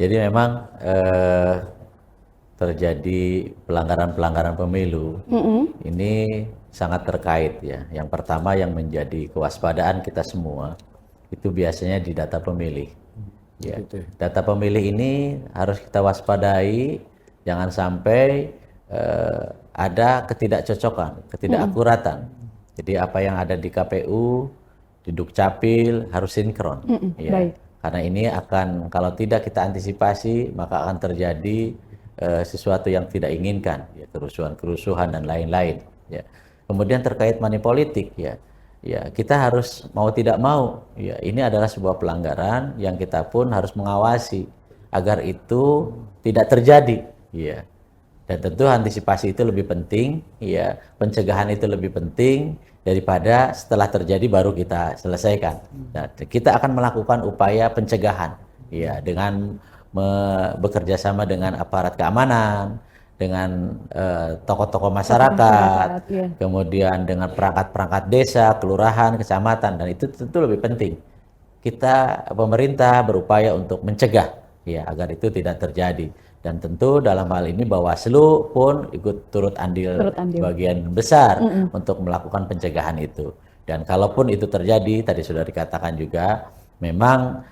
S2: Jadi memang terjadi pelanggaran-pelanggaran pemilu ini sangat terkait ya. Yang pertama yang menjadi kewaspadaan kita semua itu biasanya di data pemilih. Ya, data pemilih ini harus kita waspadai, jangan sampai ada ketidakcocokan, ketidakakuratan. Jadi apa yang ada di KPU, di Dukcapil harus sinkron. Ya.
S1: Baik.
S2: Karena ini akan, kalau tidak kita antisipasi, maka akan terjadi sesuatu yang tidak inginkan, ya, kerusuhan-kerusuhan dan lain-lain. Ya. Kemudian terkait money politik, ya. Ya, kita harus mau tidak mau, ya, ini adalah sebuah pelanggaran yang kita pun harus mengawasi agar itu tidak terjadi, ya. Dan tentu antisipasi itu lebih penting, ya, pencegahan itu lebih penting daripada setelah terjadi baru kita selesaikan. Nah, kita akan melakukan upaya pencegahan, ya, dengan bekerja sama dengan aparat keamanan, dengan tokoh-tokoh masyarakat,
S1: ya.
S2: Kemudian dengan perangkat-perangkat desa, kelurahan, kecamatan, dan itu tentu lebih penting. Kita pemerintah berupaya untuk mencegah, ya, agar itu tidak terjadi. Dan tentu dalam hal ini Bawaslu pun ikut turut andil bagian besar untuk melakukan pencegahan itu. Dan kalaupun itu terjadi, tadi sudah dikatakan juga, memang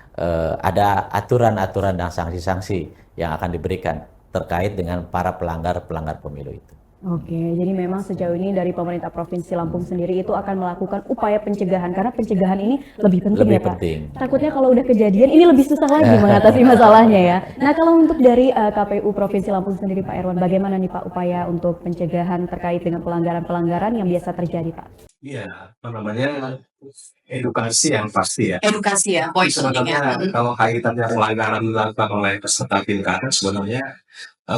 S2: ada aturan-aturan dan sanksi-sanksi yang akan diberikan terkait dengan para pelanggar pemilu itu.
S1: Oke, jadi memang sejauh ini dari pemerintah Provinsi Lampung sendiri itu akan melakukan upaya pencegahan karena pencegahan ini lebih penting
S2: Lebih
S1: ya Pak.
S2: penting.
S1: Takutnya kalau udah kejadian ini lebih susah lagi mengatasi masalahnya ya. Nah kalau untuk dari KPU Provinsi Lampung sendiri Pak Erwan, bagaimana nih Pak upaya untuk pencegahan terkait dengan pelanggaran-pelanggaran yang biasa terjadi Pak?
S5: Iya, apa namanya, edukasi yang pasti ya.
S6: Edukasi ya, poin pentingnya.
S5: Sebenarnya kalau kaitannya pelanggaran dilakukan oleh peserta pilkada sebenarnya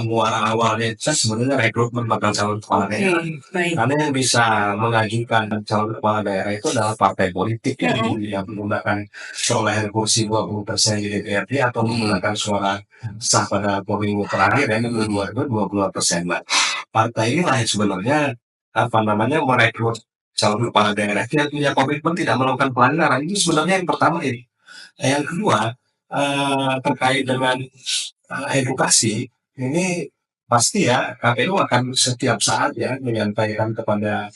S5: muara awalnya itu kan sebenarnya rekrutmen bakal calon kepala
S6: Oke,
S5: daerah.
S6: baik.
S5: Karena yang bisa mengajukan calon kepala daerah itu adalah partai politik yang menggunakan perolehan kursi 20% di DPRD atau menggunakan suara sah pada pemilu terakhir yang 22%. Nah, partai inilah yang sebenarnya apa namanya merekrut calon kepala daerah yang punya komitmen tidak melakukan pelanggaran. Itu sebenarnya yang pertama ini. Yang kedua, terkait dengan edukasi, ini pasti ya KPU akan setiap saat ya menyampaikan kepada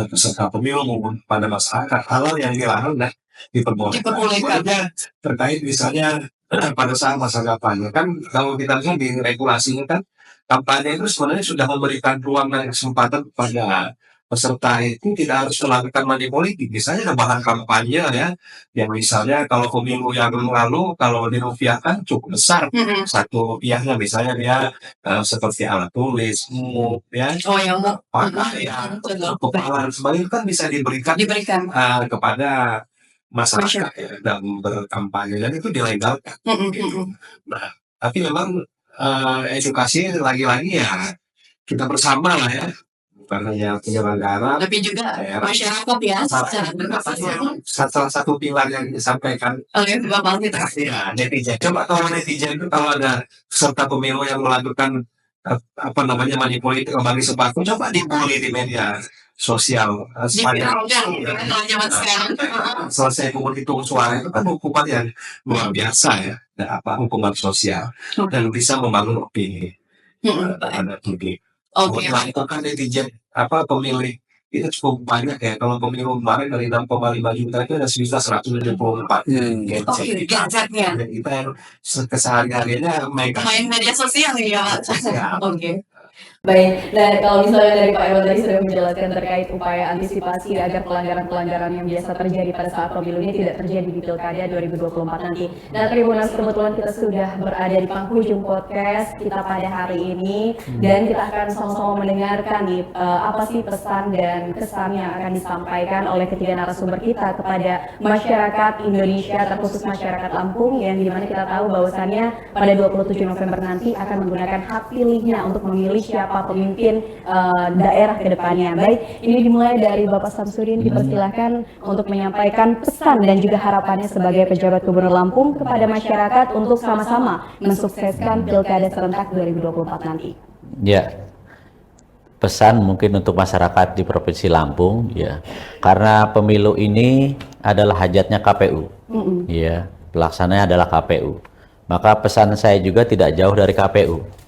S5: peserta pemilu maupun pada masyarakat hal yang dilarang dan diperbolehkan. Sebenarnya terkait misalnya pada saat masa kampanye kan kalau kita lihat di regulasinya kan kampanye itu sebenarnya sudah memberikan ruang dan kesempatan kepada peserta itu tidak harus melakukan money politik. Misalnya ada bahan kampanye ya, yang misalnya kalau pemilu yang lalu kalau dirupiahkan cukup besar satu rupiahnya, misalnya dia seperti alat tulis, muk, ya,
S6: Oh yang mau
S5: pakaian, kepala dan sebagainya itu kan bisa diberikan
S6: diberikan.
S5: kepada masyarakat ya dalam berkampanye dan itu dilegalkan. Nah, tapi memang edukasi lagi-lagi ya kita bersama lah ya, bukan hanya penyelenggara,
S6: Tapi juga
S5: daerah.
S6: masyarakat ya secara berbasis
S5: Salah satu pilar yang disampaikan
S6: oleh Bapak kita.
S5: ya netizen. Coba kalau netizen itu kalau ada peserta pemilu yang melakukan apa namanya money politik bagi sepatu, coba dibully di media sosial sepanjang
S6: Diviralkan zaman sekarang.
S5: selesai hitung suara itu kan hukuman yang luar biasa ya, dan apa hukuman sosial dan bisa membangun opini terhadap publik.
S6: Oke,
S5: Melakukan netizen apa pemilih itu cukup banyak ya. Kalau pemilu kemarin dari 6,5 juta itu ada 1.174
S6: oke, gadgetnya.
S5: dan kita yang kesehariannya
S6: Main media sosial ya Pak. Oke.
S1: Baik, nah kalau misalnya dari Pak Erwan tadi sudah menjelaskan terkait upaya antisipasi agar pelanggaran-pelanggaran yang biasa terjadi pada saat pemilu ini tidak terjadi di Pilkada 2024 nanti. Nah Tribuners, kebetulan kita sudah berada di penghujung podcast kita pada hari ini dan kita akan sama-sama mendengarkan nih apa sih pesan dan kesan yang akan disampaikan oleh ketiga narasumber kita kepada masyarakat Indonesia, terkhusus masyarakat Lampung yang dimana kita tahu bahwasannya pada 27 November nanti akan menggunakan hak pilihnya untuk memilih siapa pemimpin daerah ke depannya. Baik, ini dimulai dari Bapak Samsudin, dipersilahkan untuk menyampaikan pesan dan juga harapannya sebagai pejabat Gubernur Lampung kepada masyarakat untuk sama-sama mensukseskan Pilkada serentak 2024 nanti.
S2: Ya, pesan mungkin untuk masyarakat di Provinsi Lampung ya, karena pemilu ini adalah hajatnya KPU, ya, pelaksananya adalah KPU. Maka pesan saya juga tidak jauh dari KPU.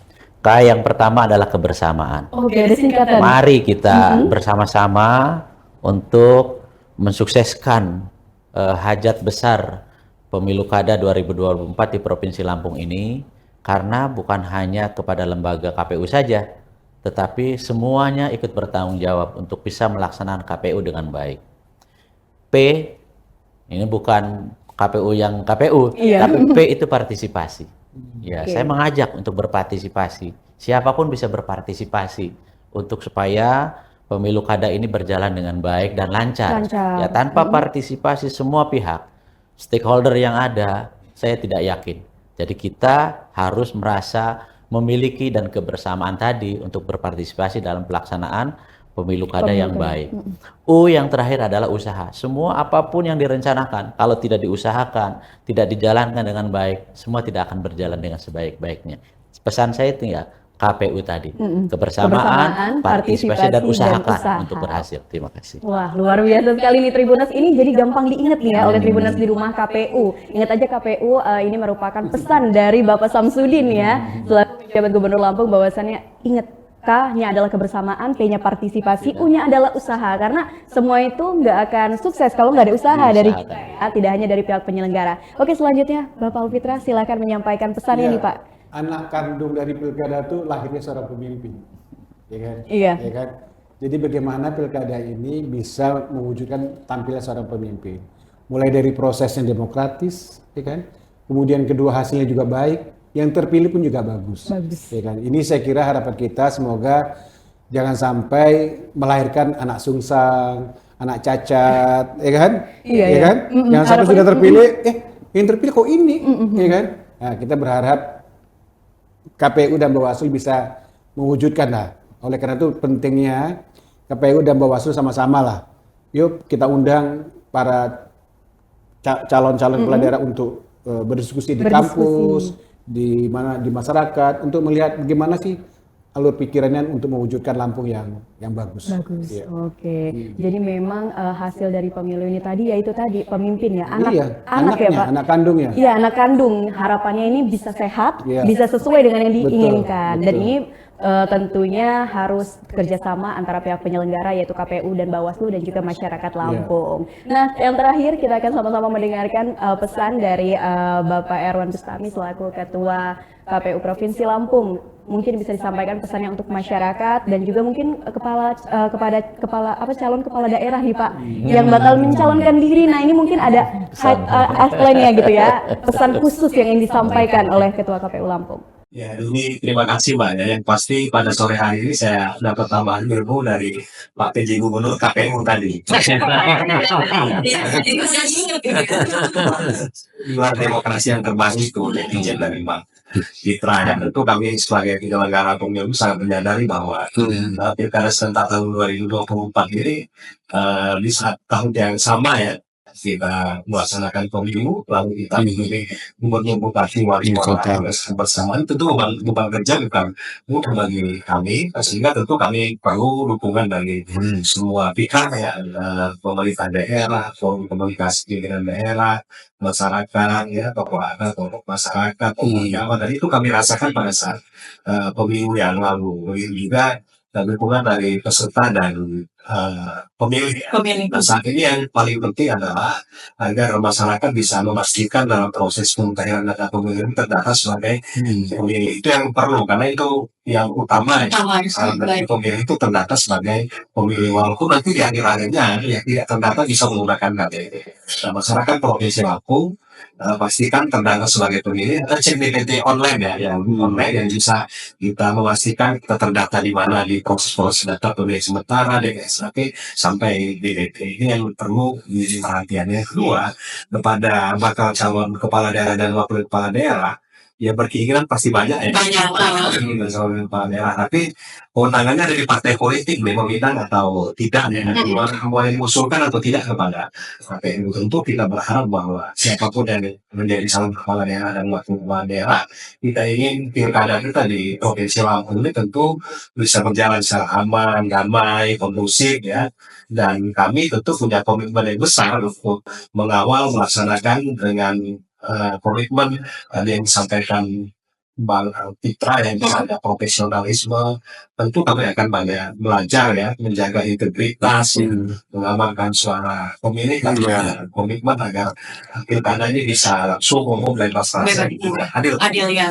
S2: Yang pertama adalah kebersamaan.
S1: Oke, ada singkatan.
S2: Mari kita bersama-sama untuk mensukseskan hajat besar pemilu kada 2024 di Provinsi Lampung ini, karena bukan hanya kepada lembaga KPU saja, tetapi semuanya ikut bertanggung jawab untuk bisa melaksanakan KPU dengan baik. P, ini bukan KPU yang KPU, tapi P itu partisipasi. Ya, saya mengajak untuk berpartisipasi. Siapapun bisa berpartisipasi untuk supaya pemilu kada ini berjalan dengan baik dan lancar. Ya, tanpa partisipasi semua pihak, stakeholder yang ada, saya tidak yakin. Jadi kita harus merasa memiliki dan kebersamaan tadi untuk berpartisipasi dalam pelaksanaan pemilu kada yang baik. U yang terakhir adalah usaha. Semua apapun yang direncanakan, kalau tidak diusahakan, tidak dijalankan dengan baik, semua tidak akan berjalan dengan sebaik-baiknya. Pesan saya itu ya KPU tadi, kebersamaan, partisipasi dan usahakan untuk berhasil. Terima kasih.
S1: Wah, luar biasa sekali nih Tribuners. Ini jadi gampang diingat nih ya oleh Tribuners di rumah KPU. Ingat aja KPU ini merupakan pesan dari Bapak Samsudin ya, selaku pejabat Gubernur Lampung, bahwasannya ingat, K-nya adalah kebersamaan, P-nya partisipasi, U-nya adalah usaha. Karena semua itu nggak akan sukses kalau nggak ada usaha dari kita ya, tidak hanya dari pihak penyelenggara. Oke, selanjutnya Bapak Alfitra silakan menyampaikan pesannya nih Pak.
S3: Anak kandung dari pilkada itu lahirnya seorang pemimpin. ya kan?
S1: Iya.
S3: Ya kan? Jadi bagaimana pilkada ini bisa mewujudkan tampilan seorang pemimpin. Mulai dari proses yang demokratis, ya kan? Kemudian kedua hasilnya juga baik, yang terpilih pun juga bagus. Ya kan? Ini saya kira harapan kita semoga jangan sampai melahirkan anak sungsang, anak cacat, ya kan?
S1: Iya,
S3: ya
S1: iya.
S3: kan? Jangan sampai
S1: Harapannya,
S3: sudah terpilih, yang terpilih kok ini, ya kan? Nah, kita berharap KPU dan Bawaslu bisa mewujudkan lah. Oleh karena itu pentingnya KPU dan Bawaslu sama-sama lah. Yuk kita undang para calon-calon kepala daerah untuk berdiskusi di kampus, di mana di masyarakat untuk melihat bagaimana sih alur pikirannya untuk mewujudkan Lampung yang bagus.
S1: Bagus.
S3: Iya.
S1: Oke. Jadi memang hasil dari pemilu ini tadi yaitu tadi pemimpin ya, anak
S3: Iya,
S1: anak ya,
S3: anaknya,
S1: Pak.
S3: anak kandungnya.
S1: Iya, anak kandung. Harapannya ini bisa sehat,
S3: Iya.
S1: bisa sesuai dengan yang
S3: Betul,
S1: diinginkan. Dan
S3: betul.
S1: ini tentunya harus kerjasama antara pihak penyelenggara yaitu KPU dan Bawaslu dan juga masyarakat Lampung. Nah, yang terakhir kita akan sama-sama mendengarkan pesan dari Bapak Erwan Bustami selaku Ketua KPU Provinsi Lampung. Mungkin bisa disampaikan pesannya untuk masyarakat dan juga mungkin calon kepala daerah nih Pak yang bakal mencalonkan diri. Nah, ini mungkin ada headline-nya gitu ya, pesan khusus yang ingin disampaikan oleh Ketua KPU Lampung.
S5: Ya, ini terima kasih Mbak ya. Yang pasti pada sore hari ini saya dapat tambahan ilmu dari Pak PJ Gubernur KPU tadi. Di luar demokrasi yang terbaik itu netizen dari Mbak Citra ya. Tentu kami sebagai penyelenggara pemilu sangat menyadari bahwa pilkada serentak tahun 2024 ini di saat tahun yang sama ya kita melaksanakan pemilu, lalu kita memilih gubernur, bupati, wali kota bersamaan. Tentu beban kerja bukan mudah bagi kami, sehingga tentu kami perlu dukungan dari semua pihak ya, pemerintah daerah, forum komunikasi pimpinan daerah, masyarakat ya, tokoh adat, tokoh masyarakat, tokoh dan itu kami rasakan pada saat pemilu yang lalu. Begitu juga dukungan dari peserta dan pemilih. Nah, saat ini yang paling penting adalah agar masyarakat bisa memastikan dalam proses pemungutan data pemilih terdata sebagai pemilih. Itu yang perlu karena itu yang utama ya. Dari pemilih itu terdata sebagai pemilih walaupun nanti di akhir-akhirnya yang tidak terdata bisa menggunakan KTP. Nah, masyarakat Provinsi Lampung pastikan terdata sebagai pemilih ada cek DPT online ya, yang online yang bisa kita memastikan kita terdata di mana di proses data pemilih sementara DSAP sampai DDP. Ini yang perlu menjadi perhatiannya. Kedua, kepada bakal calon kepala daerah dan wakil kepala daerah ya berkeinginan pasti banyak ya. Calon kepala daerah, tapi kewenangannya ada di partai politik meminang atau tidak ya. Mau diusulkan atau tidak kepada KPU. Tentu kita berharap bahwa siapapun yang menjadi calon kepala daerah dan wakil kepala daerah, kita ingin pilkada kita di Provinsi Lampung ini tentu bisa berjalan secara aman, damai, kondusif ya. Dan kami tentu punya komitmen yang besar untuk mengawal melaksanakan dengan komitmen yang disampaikan Bang Citra yang ada profesionalisme. Tentu kami akan banyak belajar ya, menjaga integritas, mengamankan suara pemilih dan komitmen agar pilkada ini bisa langsung umum dan masyarakat adil
S6: ya,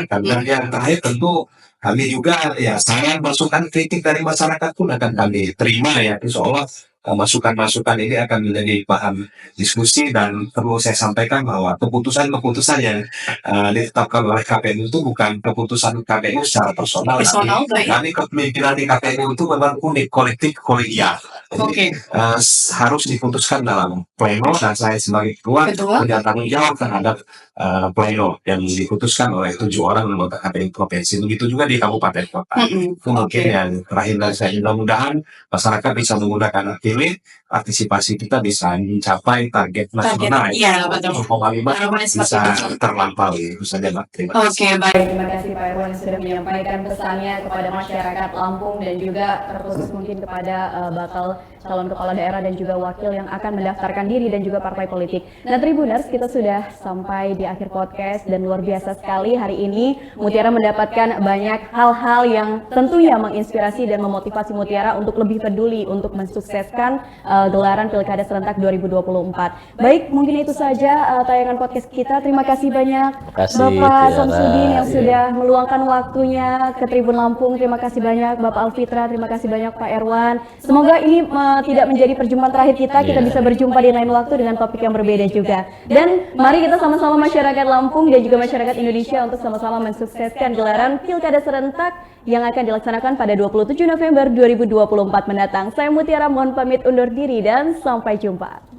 S5: dan yang terakhir tentu kami juga ya saya masukan kritik dari masyarakat pun akan kami terima ya, insyaallah masukan-masukan ini akan menjadi bahan diskusi dan perlu saya sampaikan bahwa keputusan-keputusan yang ditetapkan oleh KPU itu bukan keputusan KPU secara personal, tapi kepemimpinan di KPU itu memang unik, kolektif, kolegial. Harus diputuskan dalam pleno dan saya sebagai ketua punya tanggung jawab terhadap pleno yang diputuskan oleh 7 orang anggota KPU provinsi. Begitu juga di kabupaten kota. Itu mungkin yang terakhir dari saya, mudah-mudahan masyarakat bisa menggunakan pilih, partisipasi kita bisa mencapai target nasional
S6: ya, betul.
S5: 1,5 bisa terlampaui. Itu saja Mbak. Terima kasih.
S6: Oke, baik.
S1: Terima kasih Pak Erwan sudah menyampaikan pesannya kepada masyarakat Lampung dan juga terkhusus mungkin kepada bakal calon kepala daerah dan juga wakil yang akan mendaftarkan diri dan juga partai politik. Nah, Tribuners, kita sudah sampai di akhir podcast dan luar biasa sekali hari ini Mutiara mendapatkan banyak hal-hal yang tentunya menginspirasi dan memotivasi Mutiara untuk lebih peduli untuk mensukseskan melaksanakan gelaran Pilkada serentak 2024. Baik, mungkin itu saja tayangan podcast kita. Terima kasih banyak
S2: kasih,
S1: Bapak
S2: Tiara.
S1: Samsudin yang
S2: Iya.
S1: sudah meluangkan waktunya ke Tribun Lampung. Terima kasih banyak Bapak Alfitra, terima kasih banyak Pak Erwan. Semoga ini tidak menjadi perjumpaan terakhir kita
S2: Iya.
S1: bisa berjumpa di lain waktu dengan topik yang berbeda juga. Dan mari kita sama-sama masyarakat Lampung dan juga masyarakat Indonesia untuk sama-sama mensukseskan gelaran Pilkada serentak yang akan dilaksanakan pada 27 November 2024 mendatang. Saya Mutiara mohon pamit undur diri dan sampai jumpa.